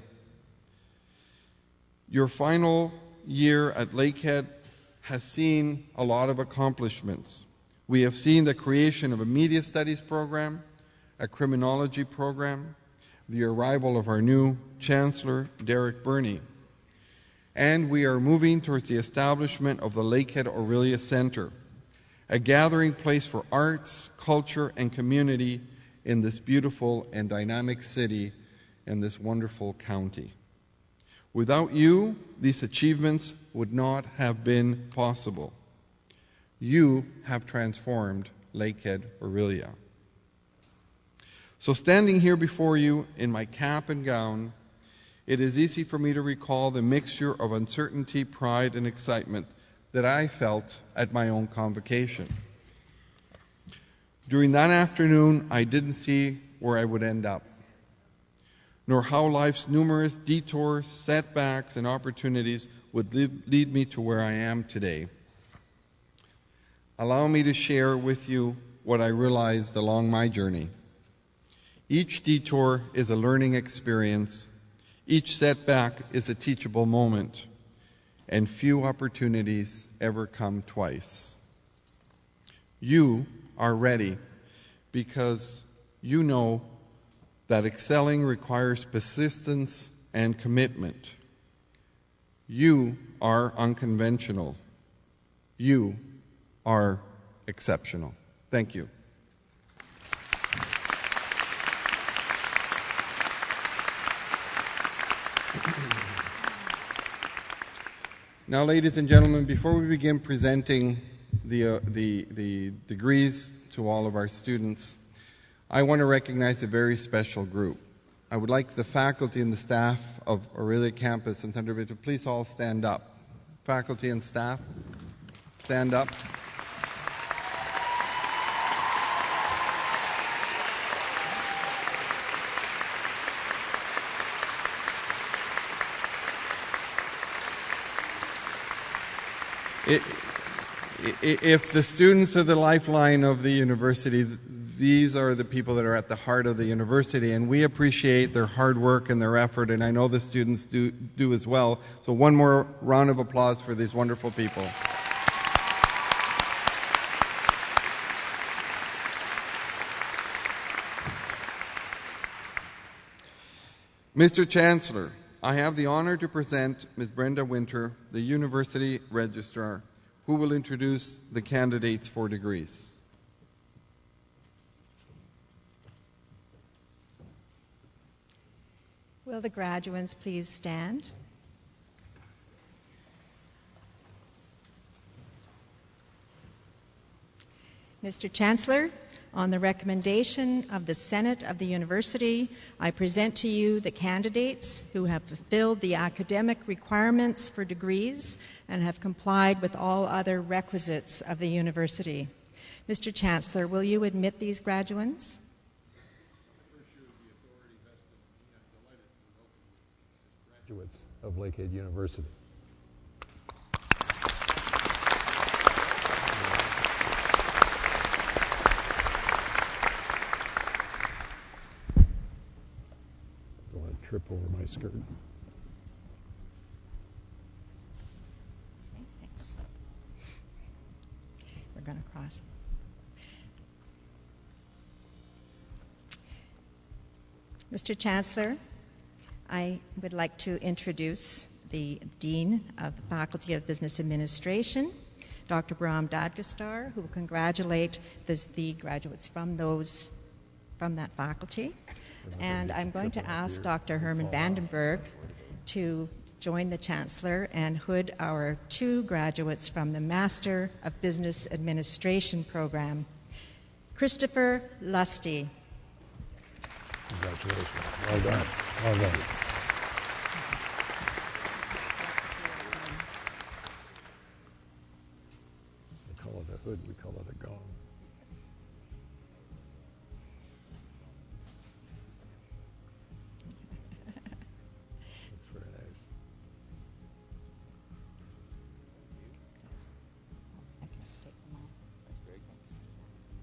Your final year at Lakehead has seen a lot of accomplishments. We have seen the creation of a media studies program, a criminology program, the arrival of our new Chancellor, Derek Burney, and we are moving towards the establishment of the Lakehead Orillia Centre, a gathering place for arts, culture, and community in this beautiful and dynamic city and this wonderful county. Without you, these achievements would not have been possible. You have transformed Lakehead Orillia. So standing here before you in my cap and gown, it is easy for me to recall the mixture of uncertainty, pride, and excitement that I felt at my own convocation. During that afternoon, I didn't see where I would end up, nor how life's numerous detours, setbacks, and opportunities would lead me to where I am today. Allow me to share with you what I realized along my journey. Each detour is a learning experience. Each setback is a teachable moment, and few opportunities ever come twice. You are ready because you know that excelling requires persistence and commitment. You are unconventional. You are exceptional. Thank you. Now, ladies and gentlemen, before we begin presenting the degrees to all of our students, I want to recognize a very special group. I would like the faculty and the staff of Orillia campus in Thunder Bay to please all stand up. Faculty and staff, stand up. If the students are the lifeline of the university, these are the people that are at the heart of the university, and we appreciate their hard work and their effort, and I know the students do as well. So one more round of applause for these wonderful people. Mr. Chancellor, I have the honor to present Ms. Brenda Winter, the University Registrar, who will introduce the candidates for degrees. Will the graduates please stand? Mr. Chancellor, on the recommendation of the Senate of the University, I present to you the candidates who have fulfilled the academic requirements for degrees and have complied with all other requisites of the University. Mr. Chancellor, will you admit these graduates? Graduates of Lakehead University. Don't want to trip over my skirt. Okay, thanks. We're going to cross. Mr. Chancellor, I would like to introduce the Dean of the Faculty of Business Administration, Dr. Bahram Dadgostar, who will congratulate the graduates from that faculty. And I'm going to ask Dr. Herman Vandenberg to join the Chancellor and hood our two graduates from the Master of Business Administration program. Christopher Lusty. Congratulations. Well done. Well done. They call it a hood, we call it a gong. That's very nice.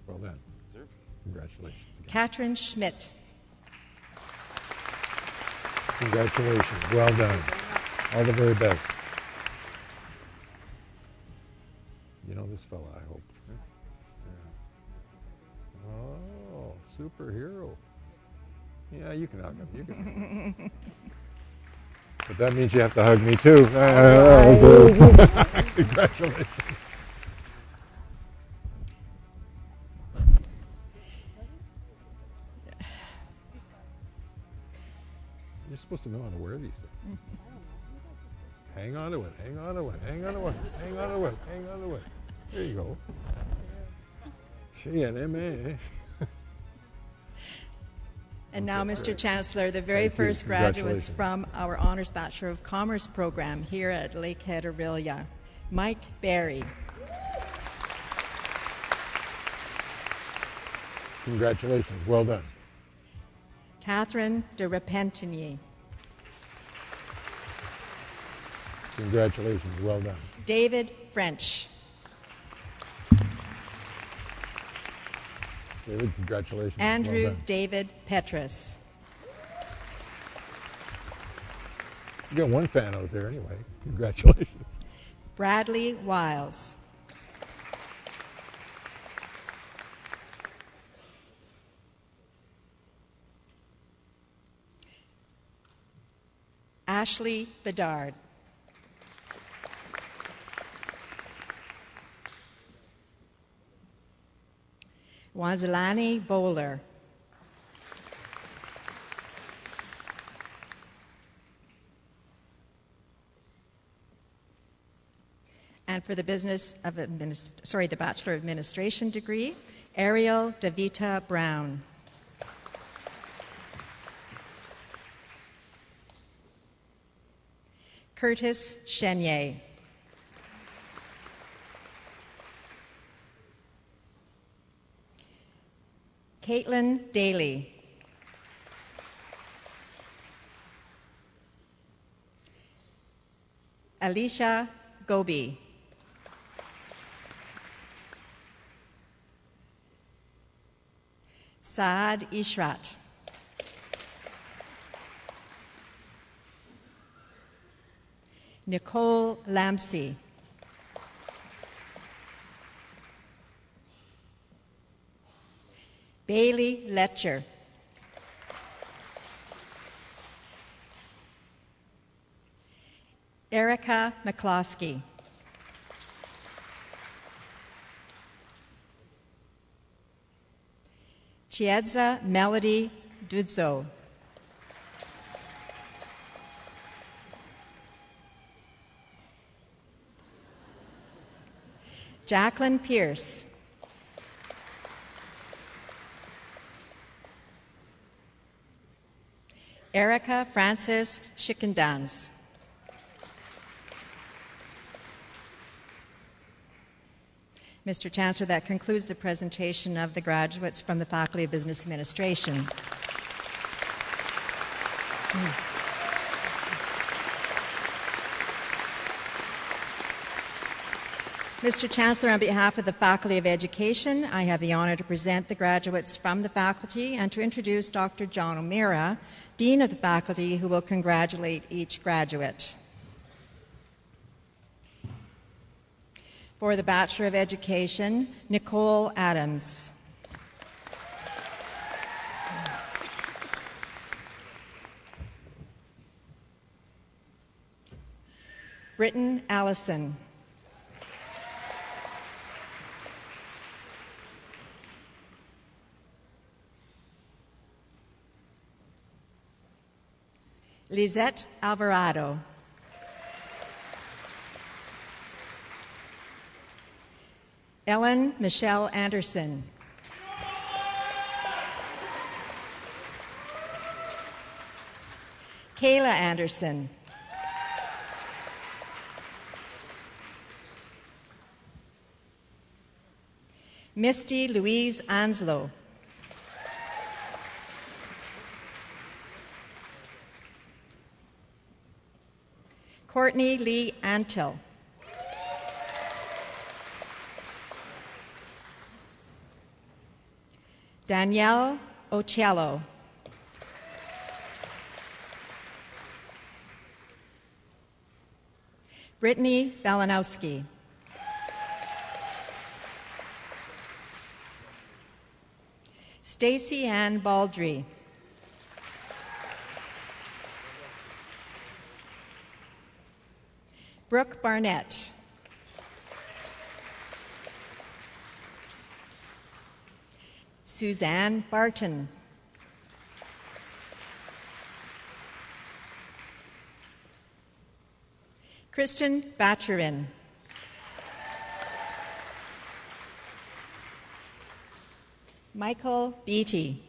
Well done. Congratulations. Katrin Schmidt. Congratulations. Well done. All the very best. You know this fella, I hope. Yeah. Oh, superhero. Yeah, you can hug him. You can hug him. But that means you have to hug me too. Congratulations. You're supposed to know how to wear these things. Hang on to it, hang on to it, hang on to it, hang on to it, hang on to it. There you go. GNMA. And now, Mr. Chancellor, the very first graduates from our Honors Bachelor of Commerce program here at Lakehead Orillia. Mike Barry. Congratulations, well done. Catherine de Repentigny. Congratulations, well done. David French. David, congratulations. Andrew well done. David Petrus. You got one fan out there anyway. Congratulations. Bradley Wiles. Ashley Bedard. Wanzalani Bowler. And for the the Bachelor of Administration degree, Ariel Davita Brown. Curtis Chenier. Caitlin Daly. Alicia Gobi. Saad Ishrat. Nicole Lamsey. Bailey Letcher. Erica McCloskey. Chiedza Melody Dudzo. Jacqueline Pierce. Erica Frances Schickendans. Mr. Chancellor, that concludes the presentation of the graduates from the Faculty of Business Administration. Mr. Chancellor, on behalf of the Faculty of Education, I have the honor to present the graduates from the faculty and to introduce Dr. John O'Meara, Dean of the Faculty, who will congratulate each graduate. For the Bachelor of Education, Nicole Adams. Britton Allison. Lisette Alvarado. Ellen Michelle Anderson. Kayla Anderson. Misty Louise Anslow. Courtney Lee Antill. Danielle Ocello. Brittany Balanowski. Stacy Ann Baldry. Brooke Barnett. Suzanne Barton. Kristen Batcherin. Michael Beatty.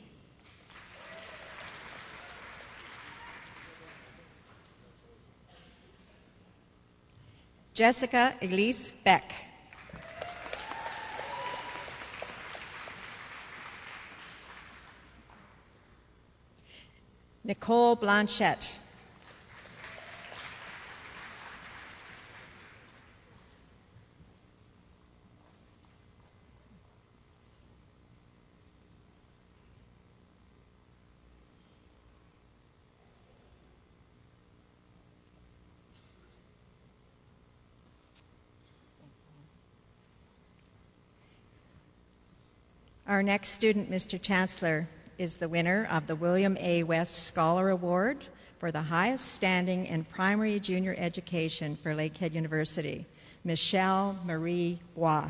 Jessica Elise Beck. Nicole Blanchette. Our next student, Mr. Chancellor, is the winner of the William A. West Scholar Award for the highest standing in primary junior education for Lakehead University, Michelle Marie Bois.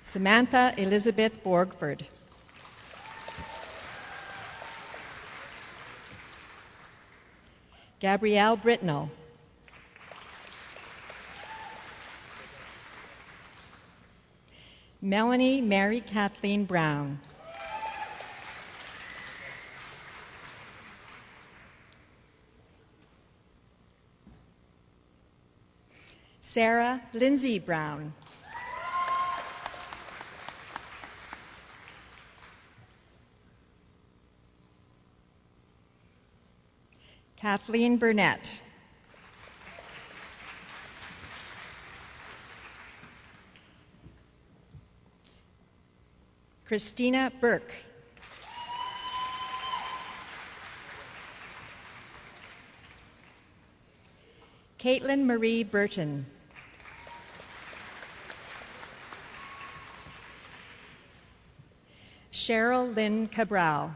Samantha Elizabeth Borgford. Gabrielle Britnell. Melanie Mary Kathleen Brown. Sarah Lindsay Brown. Kathleen Burnett. Christina Burke. Caitlin Marie Burton. Cheryl Lynn Cabral.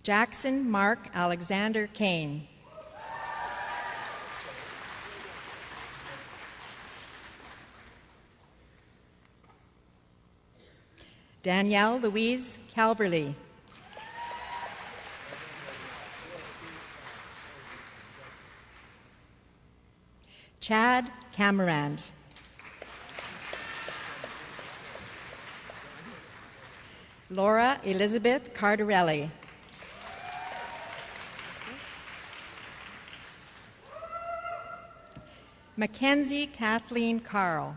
Jackson Mark Alexander Kane. Danielle Louise Calverley. Chad Camerand. Laura Elizabeth Cardarelli. Mackenzie Kathleen Carl.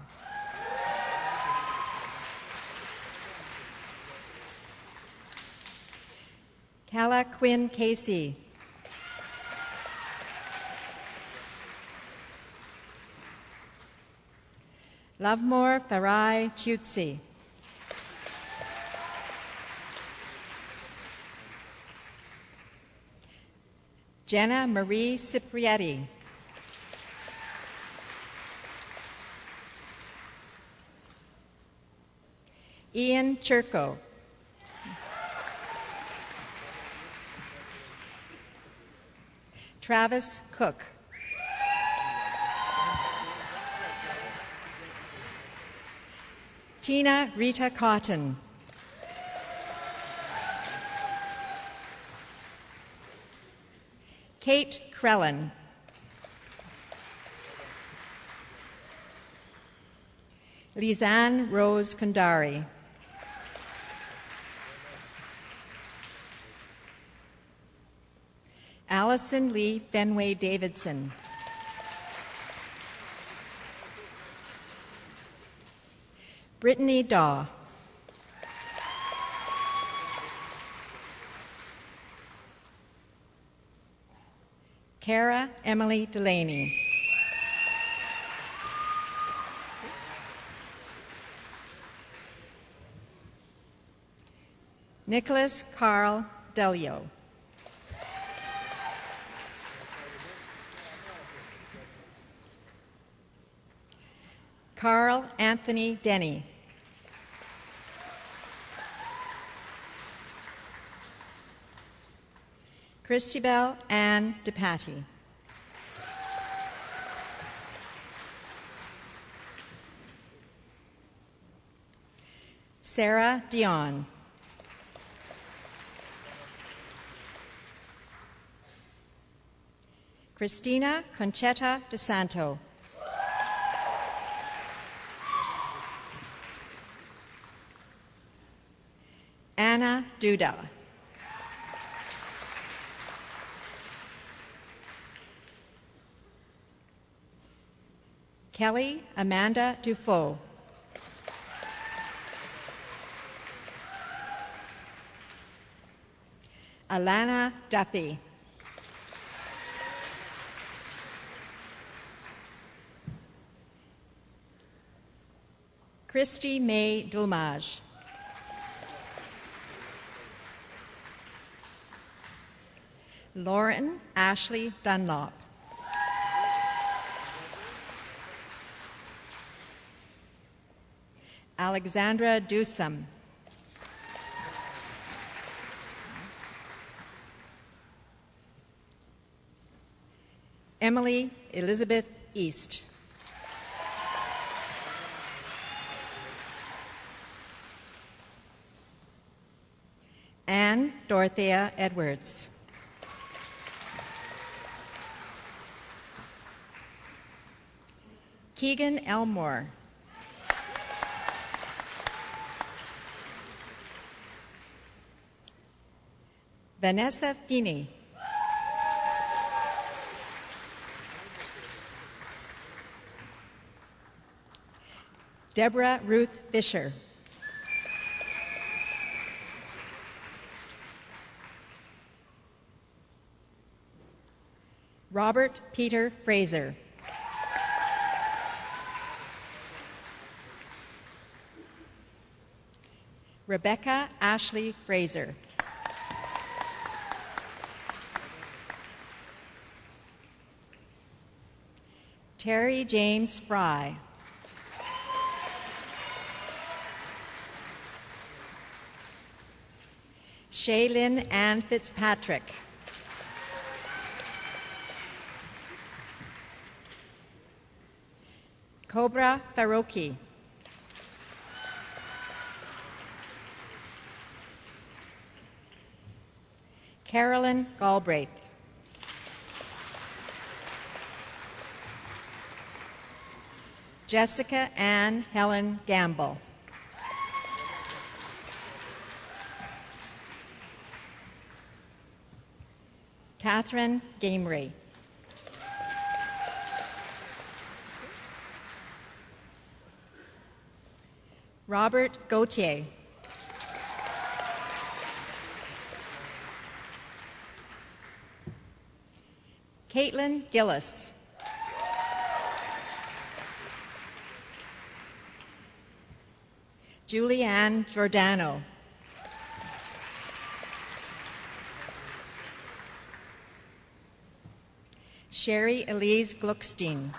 Calla Quinn Casey. Lovemore Farai Chutsi. Jenna Marie Ciprietti. Ian Churko. Travis Cook. Tina Rita Cotton. Kate Krellen. Lizanne Rose Kandari. Allison Lee Fenway Davidson. Brittany Daw. Kara Emily Delaney. Nicholas Carl Delio. Carl Anthony Denny. Christabel Ann DePatty. Sarah Dion. Christina Conchetta DeSanto. Anna Duda. Kelly Amanda Dufault. Alana Duffy. Christy May Dulmage. Lauren Ashley Dunlop. Alexandra Dusum. Emily Elizabeth East. Anne Dorothea Edwards. Keegan Elmore. Vanessa Feeney. Deborah Ruth Fisher. Robert Peter Fraser. Rebecca Ashley Fraser. Terry James Fry. Shaylin Ann Fitzpatrick. Cobra Faroki. Carolyn Galbraith. Jessica Ann Helen Gamble. Catherine Gamery. Robert Gauthier. Caitlin Gillis. Julianne Giordano. Sherry Elise Gluckstein.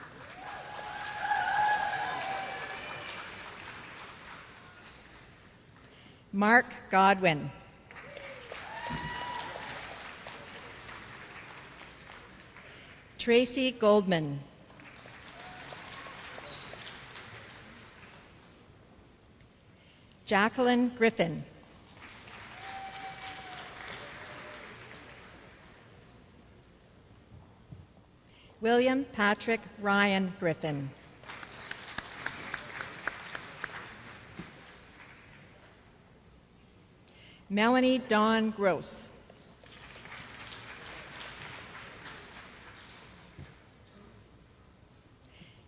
Mark Godwin. Tracy Goldman. Jacqueline Griffin. William Patrick Ryan Griffin. Melanie Dawn Gross.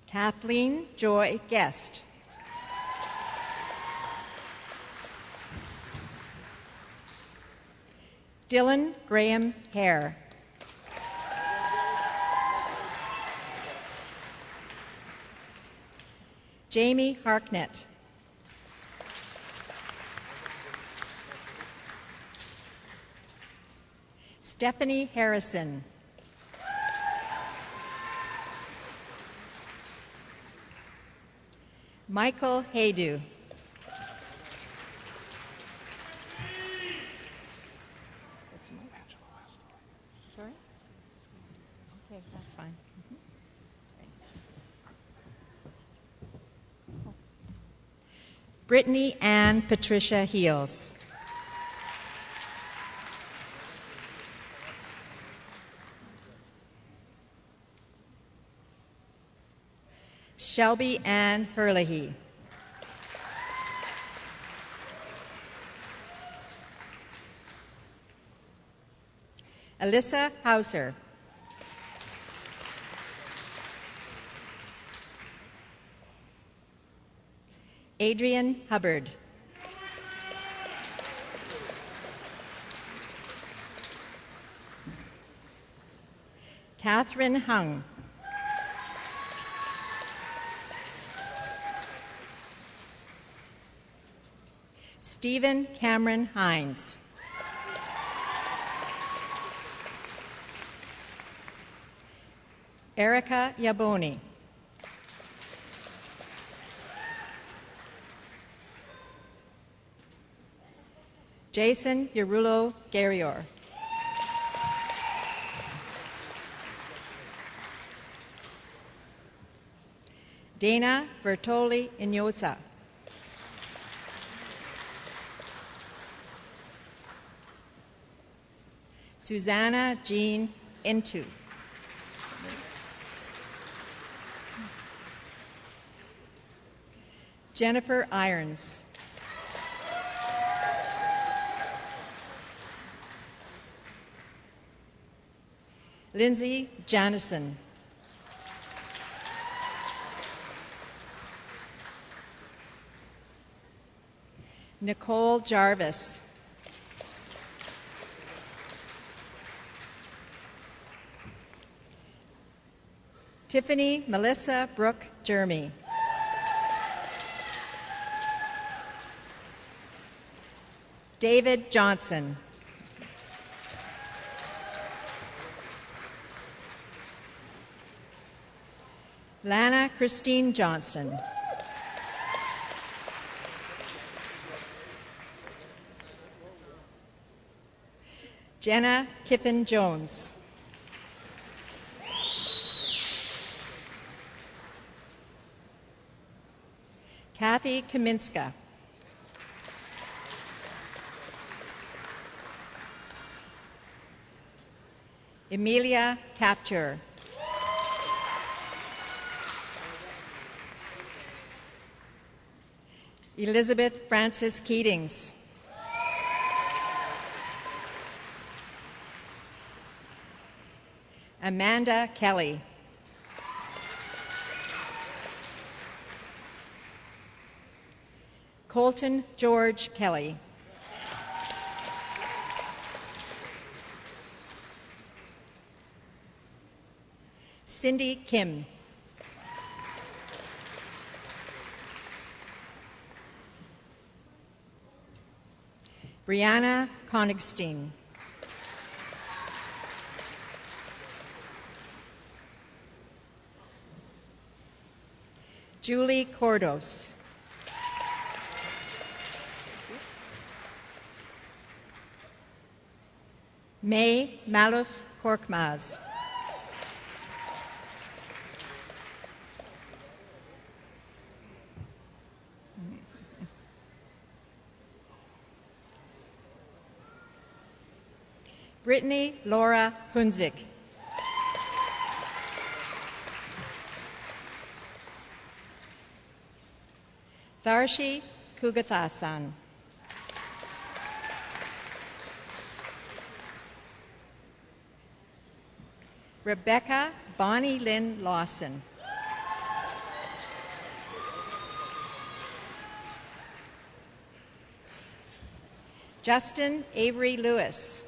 Kathleen Joy Guest. Dylan Graham Hare. Jamie Harknett. Stephanie Harrison. Michael Haydu. Sorry? Okay, that's fine. Brittany Ann Patricia Heels. Shelby Ann Herlihy. Alyssa Hauser. Adrian Hubbard. Catherine Hung. Stephen Cameron Hines. Erica Yaboni. Jason Yerulo Garrior. Dana Vertoli Inyoza. Susanna Jean Intu. Jennifer Irons. Lindsay Janison. Nicole Jarvis. Tiffany Melissa Brooke Jeremy. David Johnson. Lana Christine Johnston. Jenna Kiffin Jones. Kathy Kaminska. Emilia Capture. Elizabeth Francis Keatings. Amanda Kelly. Colton George Kelly. Cindy Kim. Brianna Konigstein. Julie Cordos. May Maluf Korkmaz. Brittany Laura Punzik. Tharshi Kugathasan. Rebecca Bonnie Lynn Lawson. Justin Avery Lewis.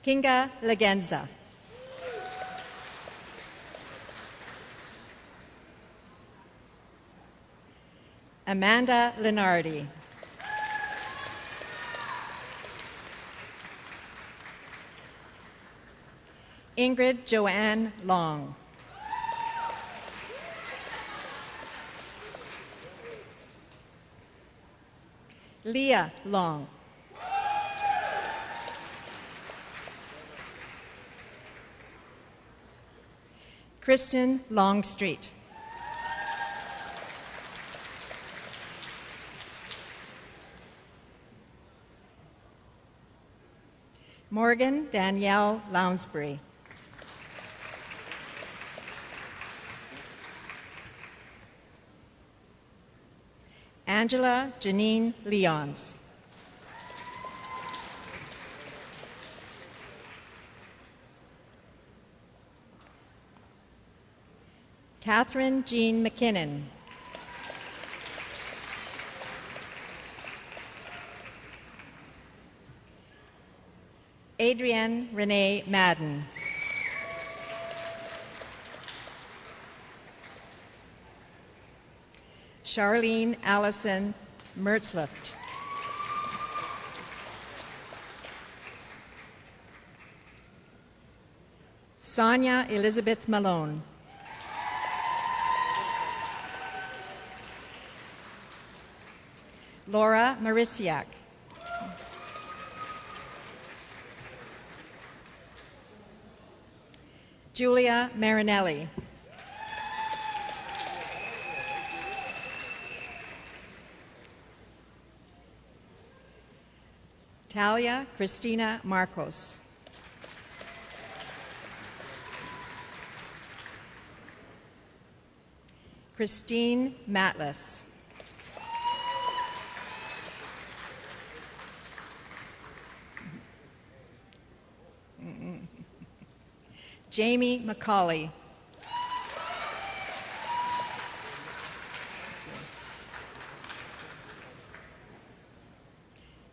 Kinga Lagenza. Amanda Lenardi. Ingrid Joanne Long. Leah Long. Kristen Longstreet. Morgan Danielle Lounsbury. Angela Janine Leons. Catherine Jean McKinnon. Adrienne Renee Madden. Charlene Allison Mertzlift. Sonia Elizabeth Malone. Laura Marisiak. Julia Marinelli. Talia Christina Marcos. Christine Matlis. Jamie McCauley.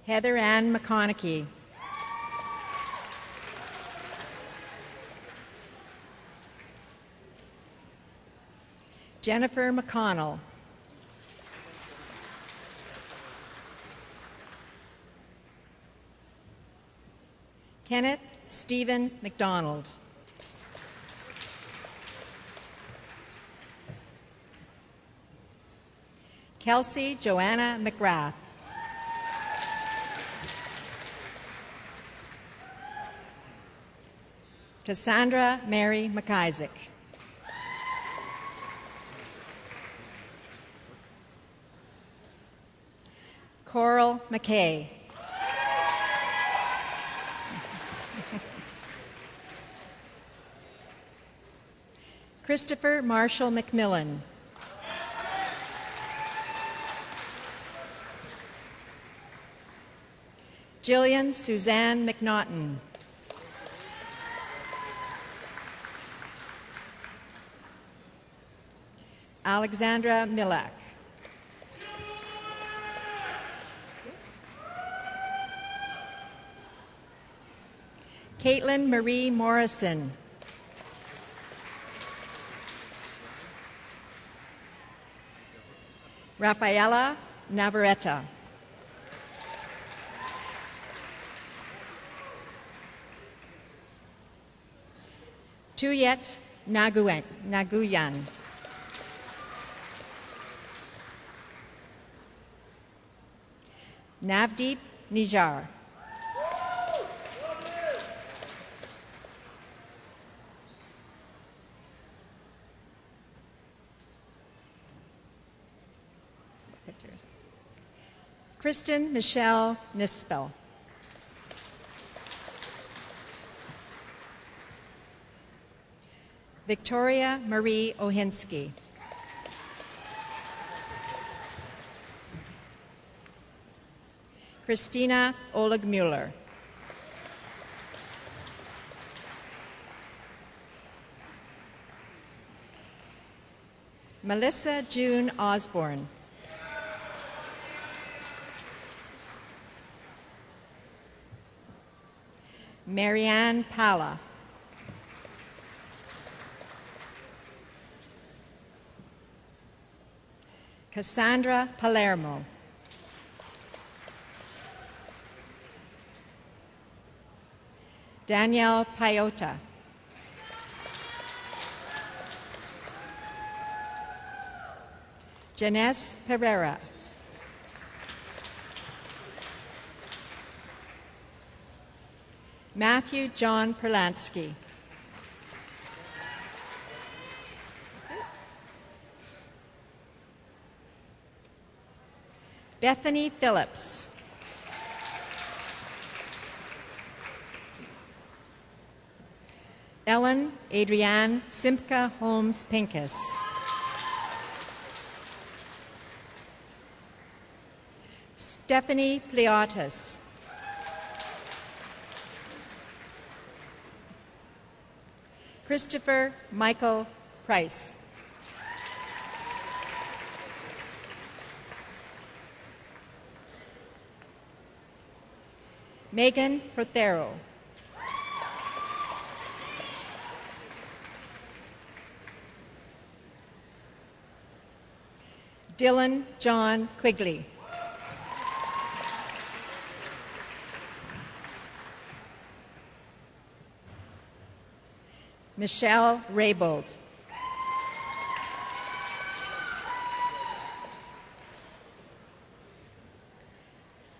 Heather Ann McConaughey. Jennifer McConnell. Kenneth Stephen McDonald. Kelsey Joanna McGrath. Cassandra Mary McIsaac. Coral McKay. Christopher Marshall McMillan. Jillian Suzanne McNaughton. Alexandra Milak. Caitlin Marie Morrison. Rafaela Navarrete. Tuyet Naguyan. Navdeep Nijar. Kristen Michelle Nispel. Victoria Marie Ohinsky. Christina Oleg Mueller. Melissa June Osborne. Marianne Pala. Cassandra Palermo. Danielle Paiota. Janesse Pereira. Matthew John Perlansky. Bethany Phillips. Ellen Adrienne Simca Holmes Pincus. Stephanie Pleotis. Christopher Michael Price. Megan Protero. Dylan John Quigley. Michelle Raybold.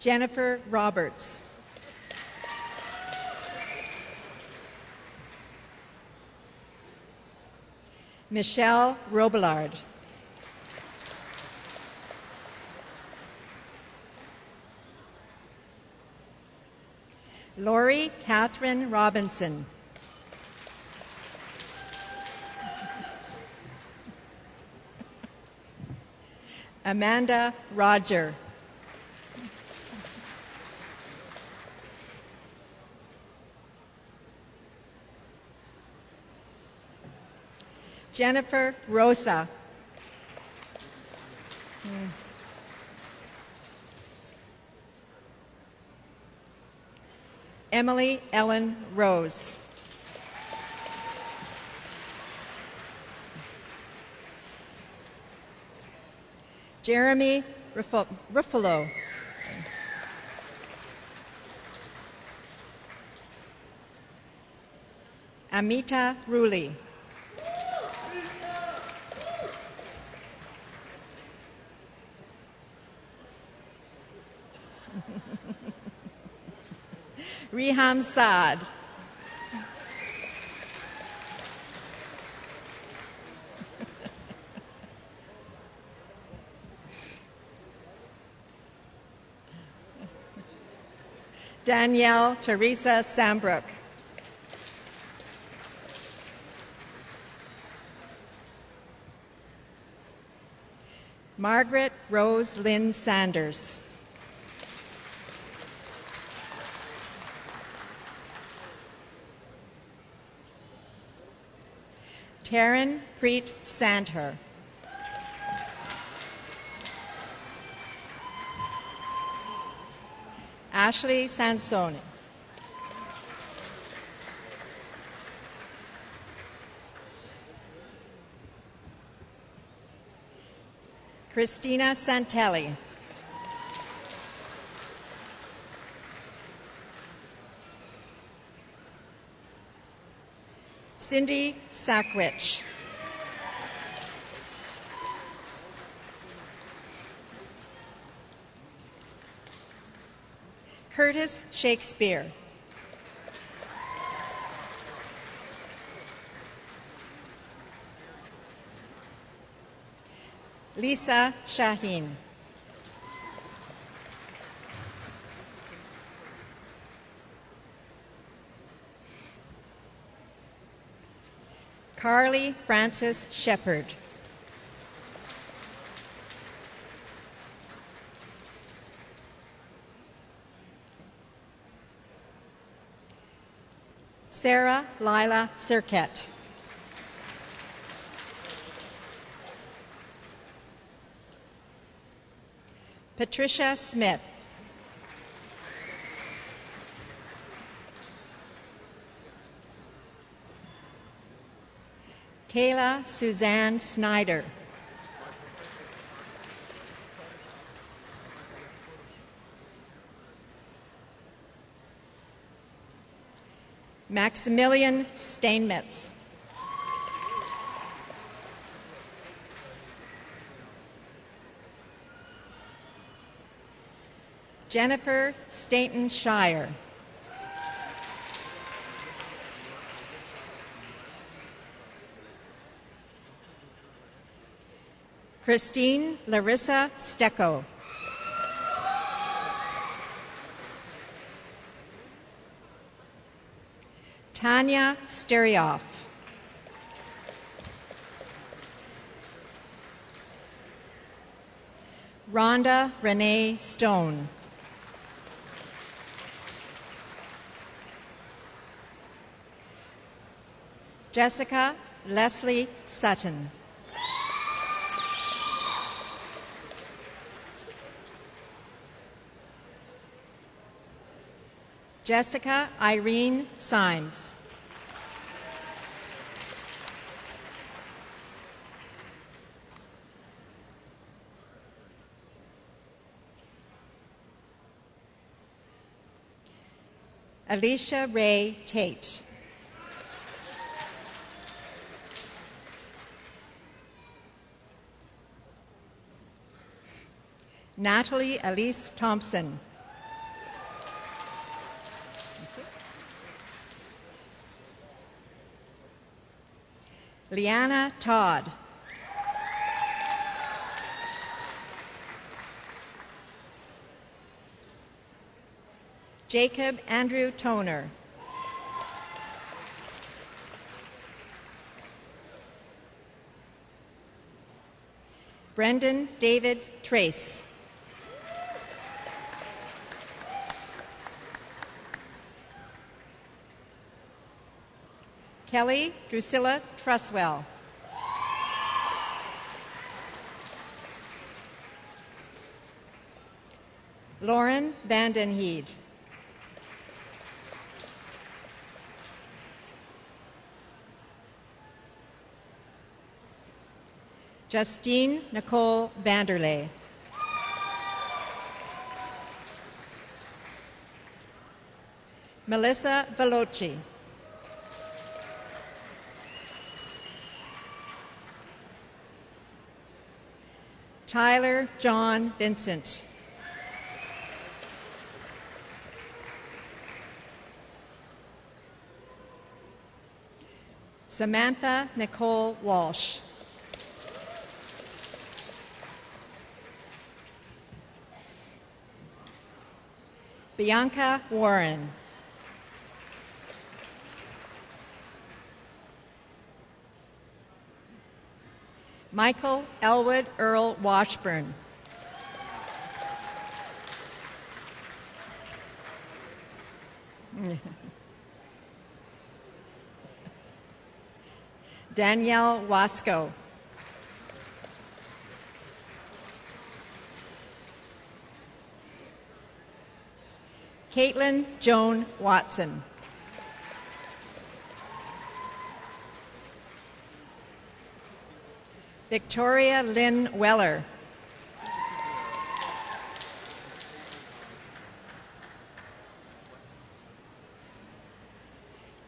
Jennifer Roberts. Michelle Robillard. Lori Catherine Robinson. Amanda Roger. Jennifer Rosa. Emily Ellen Rose. Jeremy Ruffalo. Amita Ruli. Riham Saad. Danielle Teresa Sambrook. Margaret Rose Lynn Sanders. Taryn Preet Sandher. Ashley Sansoni. Christina Santelli. Cindy Sackwich. Curtis Shakespeare. Lisa Shaheen. Carly Frances Shepard. Sarah Lila Sirkett. Patricia Smith. Kayla Suzanne Snyder. Maximilian Steinmetz. Jennifer Staten Shire. Christine Larissa Stecco. Tanya Sterioff. Rhonda Renee Stone. Jessica Leslie Sutton. Jessica Irene Symes. Alicia Ray Tate. Natalie Elise Thompson. Leanna Todd. Jacob Andrew Toner. Brendan David Trace. Kelly Drusilla Truswell. Lauren Vandenheed. Justine Nicole Vanderlei. Melissa Veloci. Tyler John Vincent. Samantha Nicole Walsh. Bianca Warren. Michael Elwood Earl Washburn. Danielle Wasco. Caitlin Joan Watson. Victoria Lynn Weller.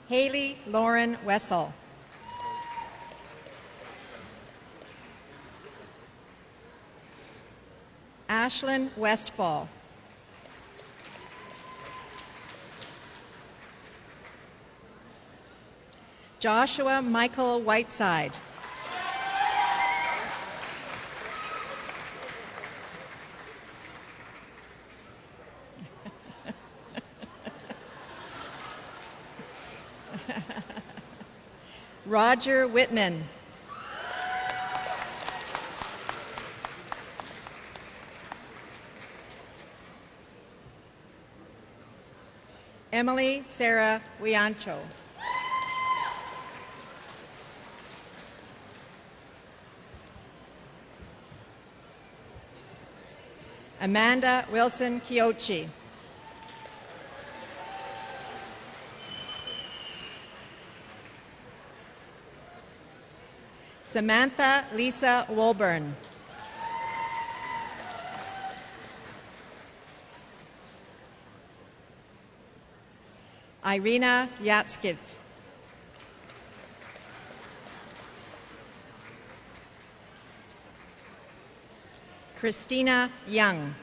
Haley Lauren Wessel. Ashlyn Westfall. Joshua Michael Whiteside. Roger Whitman. Emily Sarah Wiancho. Amanda Wilson Kiochi. Samantha Lisa Wolburn. Irina Yatskiv. Christina Young.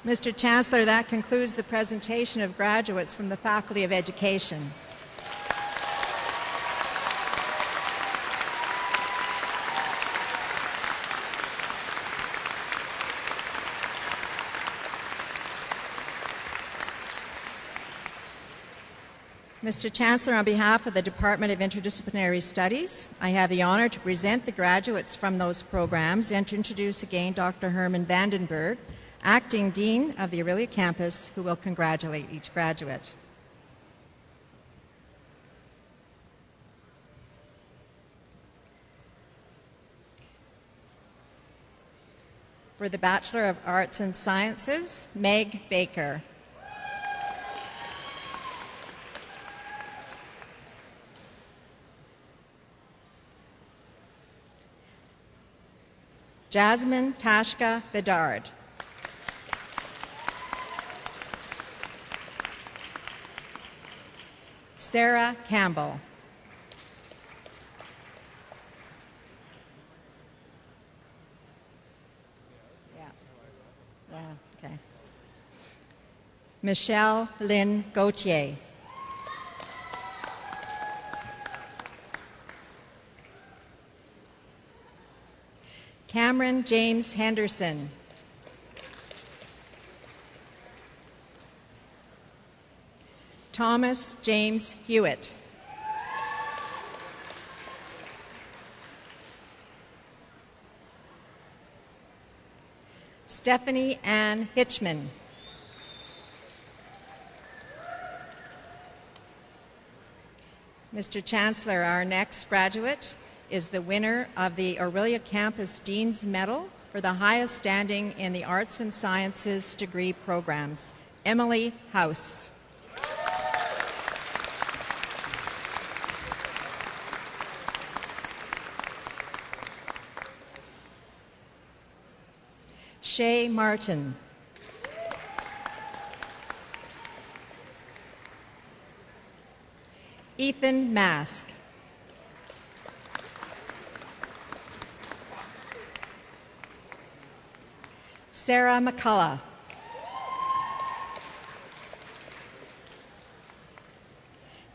Mr. Chancellor, that concludes the presentation of graduates from the Faculty of Education. Mr. Chancellor, on behalf of the Department of Interdisciplinary Studies, I have the honor to present the graduates from those programs and to introduce again Dr. Herman Vandenberg, Acting Dean of the Orillia campus, who will congratulate each graduate. For the Bachelor of Arts and Sciences, Meg Baker. Jasmine Tashka Bedard. Sarah Campbell. Michelle Lynn Gauthier. Cameron James Henderson. Thomas James Hewitt. Stephanie Ann Hitchman. Mr. Chancellor, our next graduate is the winner of the Orillia Campus Dean's Medal for the highest standing in the Arts and Sciences degree programs, Emily House. Shay Martin. Ethan Mask. Sarah McCullough.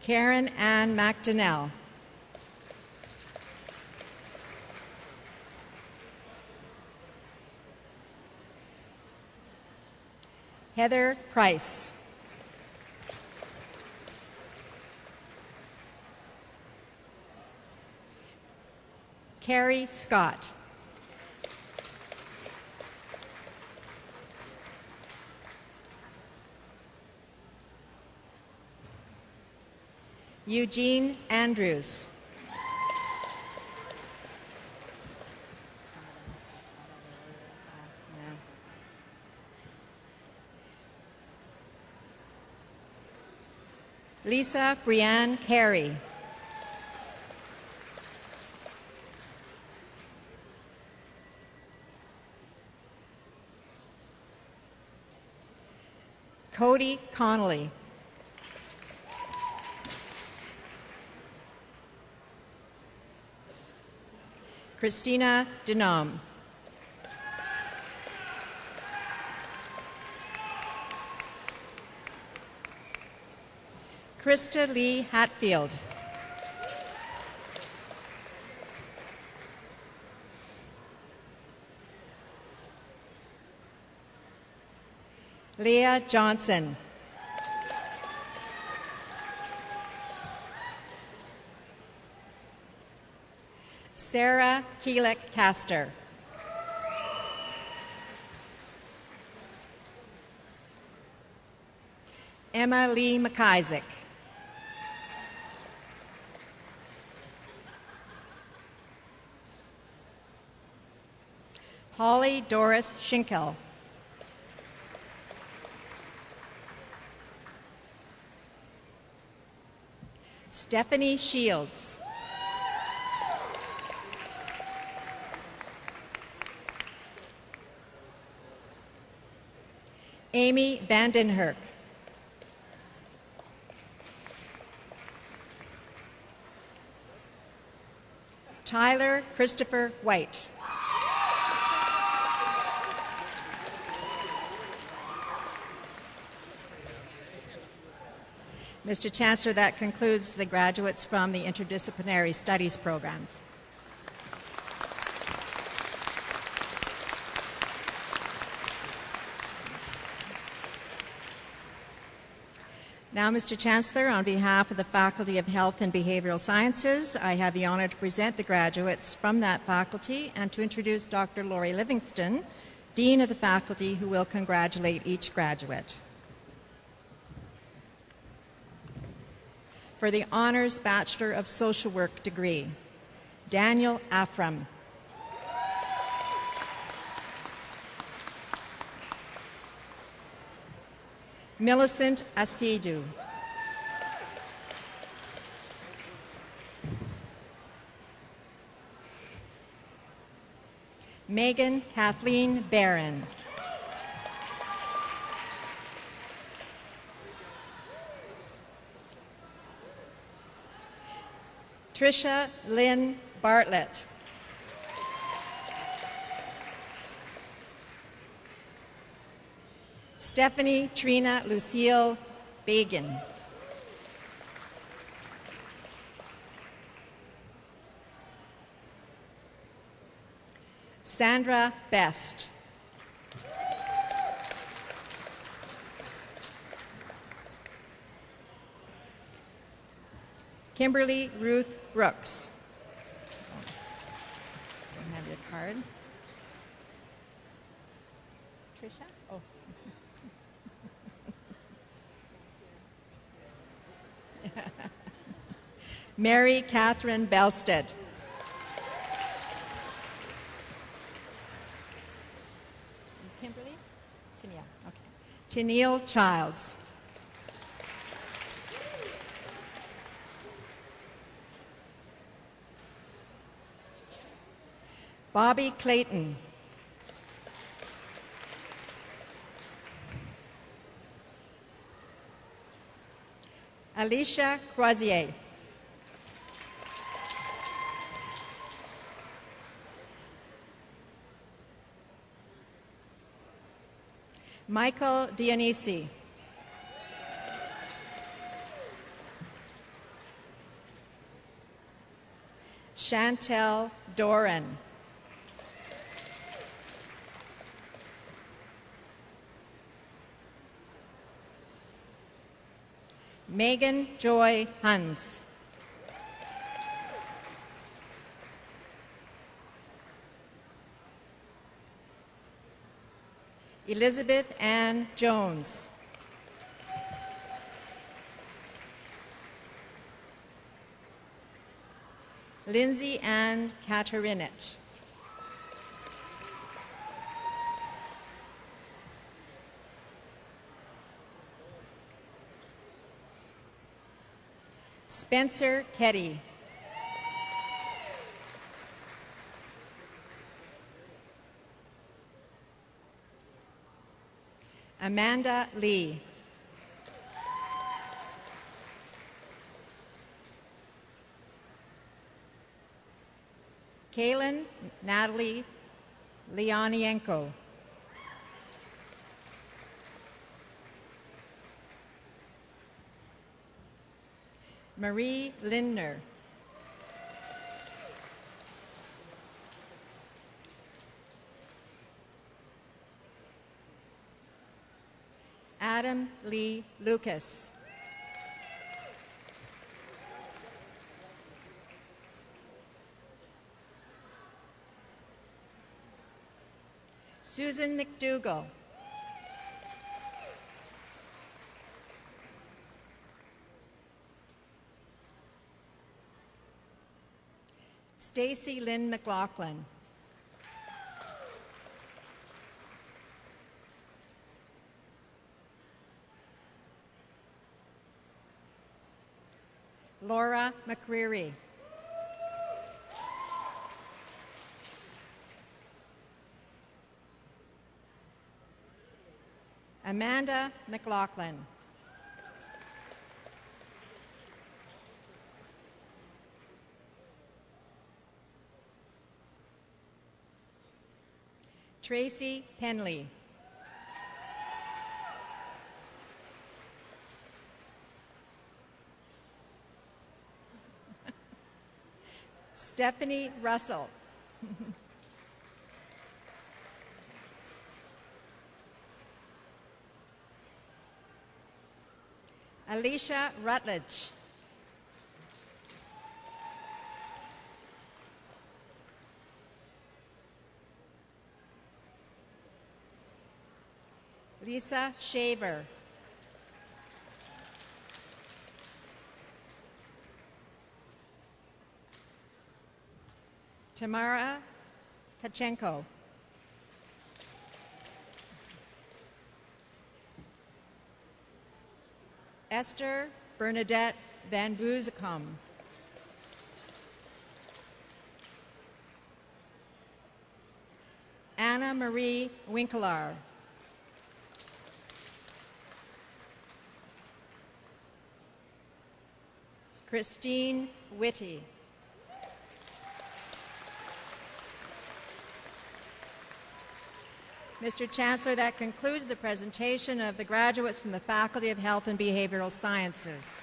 Karen Ann McDonnell. Heather Price. Carrie Scott. Eugene Andrews. Lisa Brianne Carey. Cody Connolly. Christina Denome. Krista Lee Hatfield. Leah Johnson. Sarah Keelick Castor. Emma Lee McIsaac. Holly Doris Schinkel. Stephanie Shields. Amy Vandenherk. Tyler Christopher White. Mr. Chancellor, that concludes the graduates from the interdisciplinary studies programs. Now, Mr. Chancellor, on behalf of the Faculty of Health and Behavioral Sciences, I have the honor to present the graduates from that faculty and to introduce Dr. Laurie Livingston, Dean of the faculty, who will congratulate each graduate. For the Honors Bachelor of Social Work degree, Daniel Afram. Millicent Asidu. Megan Kathleen Barron. Tricia Lynn Bartlett. Stephanie Trina Lucille Bagan. Sandra Best. Kimberly Ruth Brooks. Don't have your card. Tricia? Oh. Mary Catherine Belsted. Kimberly? Tennille. Okay. Tennille Childs. Bobby Clayton. Alicia Croisier. Michael Dionisi. Chantel Doran. Megan Joy Huns. Elizabeth Ann Jones. Lindsay Ann Katarinich. Spencer Ketty. Amanda Lee. Kaylin Natalie Leonienko. Marie Lindner. Adam Lee Lucas. Susan McDougall. Stacy Lynn McLaughlin. Laura McCreary. Amanda McLaughlin. Tracy Penley. Stephanie Russell. Alicia Rutledge. Lisa Shaver. Tamara Kachenko. Esther Bernadette Van Boozekom. Anna Marie Winkler. Christine Whitty. Mr. Chancellor, that concludes the presentation of the graduates from the Faculty of Health and Behavioral Sciences.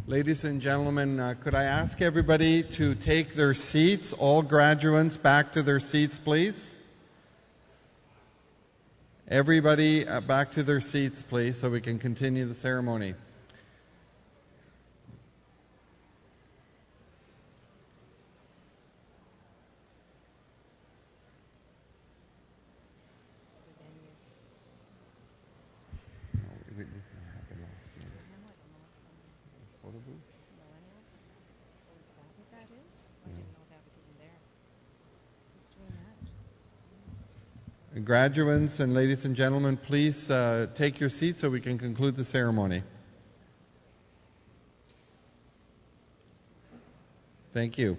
Ladies and gentlemen, could I ask everybody to take their seats, all graduates back to their seats, please? Everybody back to their seats, please, so we can continue the ceremony. Graduates and ladies and gentlemen, please take your seats so we can conclude the ceremony. Thank you.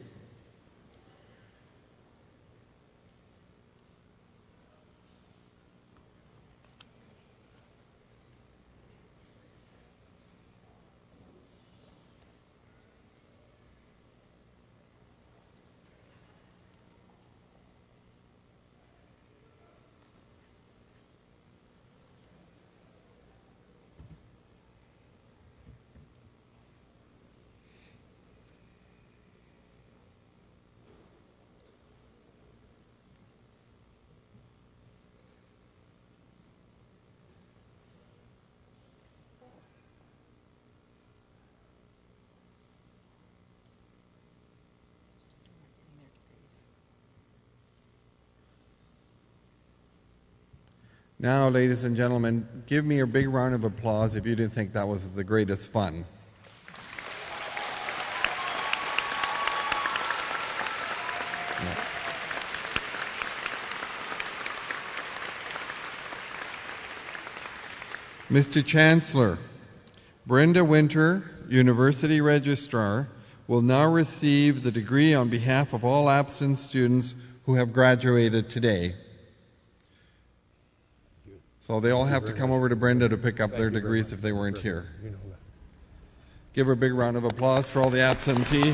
Now, ladies and gentlemen, give me a big round of applause if you didn't think that was the greatest fun. Mr. Chancellor, Brenda Winter, University Registrar, will now receive the degree on behalf of all absent students who have graduated today. So they all have to come over to Brenda to pick up their degrees if they weren't here. Give her a big round of applause for all the absentee.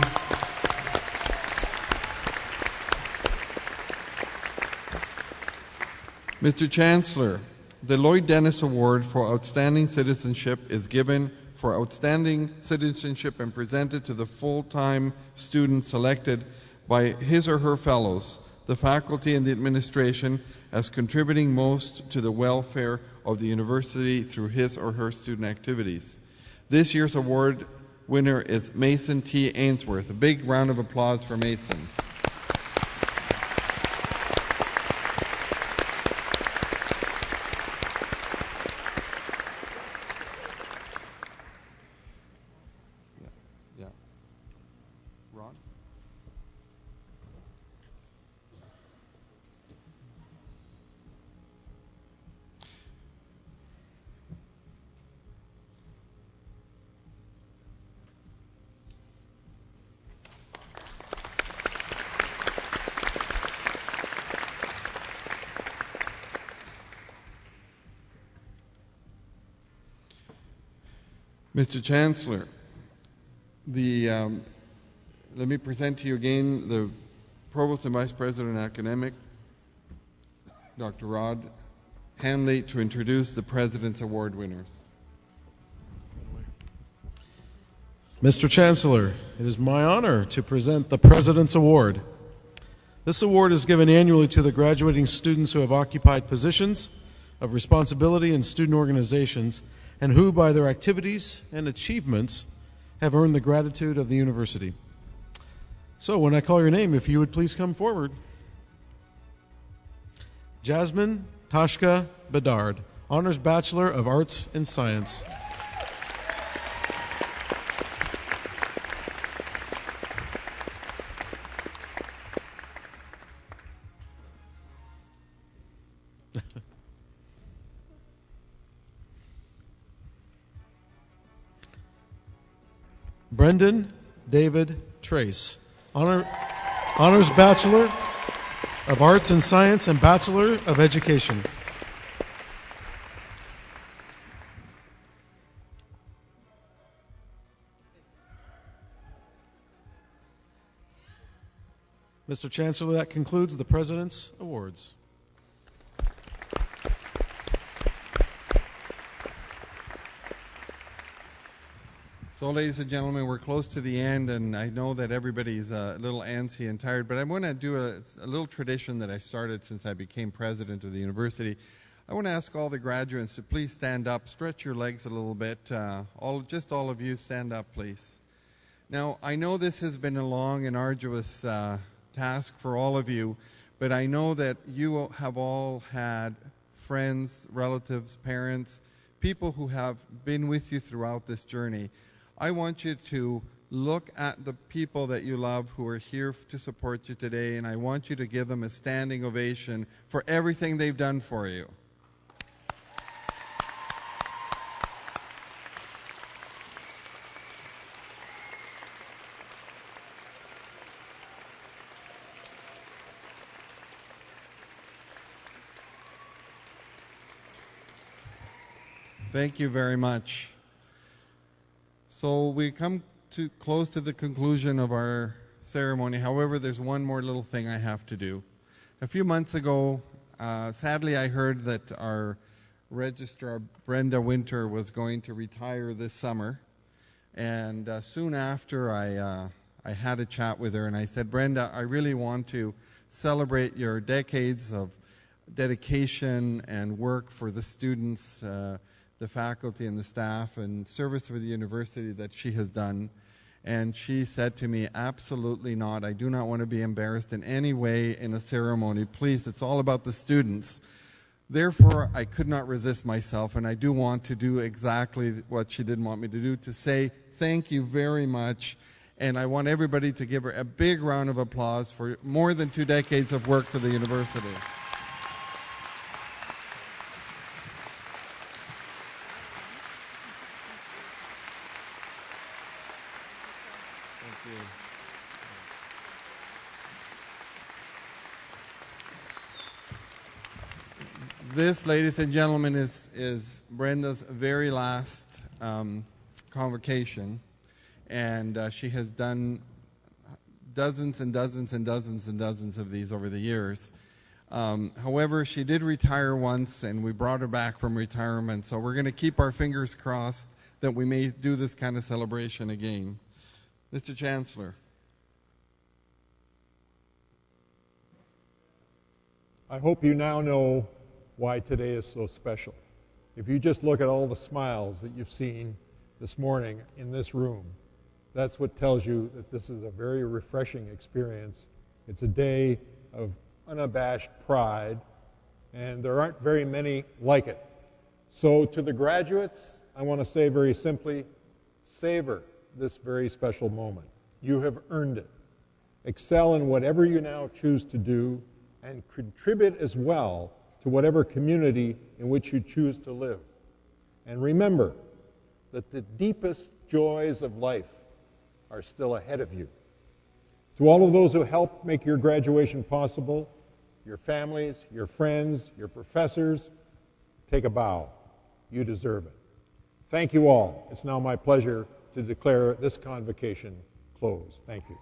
Mr. Chancellor, the Lloyd Dennis Award for Outstanding Citizenship is given for outstanding citizenship and presented to the full-time student selected by his or her fellows, the faculty and the administration, as contributing most to the welfare of the university through his or her student activities. This year's award winner is Mason T. Ainsworth. A big round of applause for Mason. Ron? Mr. Chancellor, let me present to you again the Provost and Vice President Academic, Dr. Rod Hanley, to introduce the President's Award winners. Mr. Chancellor, it is my honor to present the President's Award. This award is given annually to the graduating students who have occupied positions of responsibility in student organizations and who, by their activities and achievements, have earned the gratitude of the university. So, when I call your name, if you would please come forward. Jasmine Tashka Bedard, Honors Bachelor of Arts and Science. Brendan David Trace, Honors Bachelor of Arts and Science and Bachelor of Education. Mr. Chancellor, that concludes the President's Awards. So, ladies and gentlemen, we're close to the end, and I know that everybody's a little antsy and tired, but I want to do a little tradition that I started since I became president of the university. I want to ask all the graduates to please stand up, stretch your legs a little bit. Just all of you, stand up, please. Now, I know this has been a long and arduous task for all of you, but I know that you have all had friends, relatives, parents, people who have been with you throughout this journey. I want you to look at the people that you love who are here to support you today, and I want you to give them a standing ovation for everything they've done for you. Thank you very much. So we come close to the conclusion of our ceremony. However, there's one more little thing I have to do. A few months ago, sadly, I heard that our registrar, Brenda Winter, was going to retire this summer. And soon after, I had a chat with her, and I said, Brenda, I really want to celebrate your decades of dedication and work for the students, the faculty and the staff, and service for the university that she has done. And she said to me, absolutely not. I do not want to be embarrassed in any way in a ceremony. Please, it's all about the students. Therefore, I could not resist myself, and I do want to do exactly what she didn't want me to do, to say thank you very much. And I want everybody to give her a big round of applause for more than 2 decades of work for the university. This, ladies and gentlemen, is Brenda's very last convocation, and she has done dozens and dozens and dozens and dozens of these over the years. However, she did retire once, and we brought her back from retirement, so we're going to keep our fingers crossed that we may do this kind of celebration again. Mr. Chancellor. I hope you now know why today is so special. If you just look at all the smiles that you've seen this morning in this room, that's what tells you that this is a very refreshing experience. It's a day of unabashed pride, and there aren't very many like it. So to the graduates, I want to say very simply, savor this very special moment. You have earned it. Excel in whatever you now choose to do, and contribute as well to whatever community in which you choose to live. And remember that the deepest joys of life are still ahead of you. To all of those who helped make your graduation possible, your families, your friends, your professors, take a bow. You deserve it. Thank you all. It's now my pleasure to declare this convocation closed. Thank you.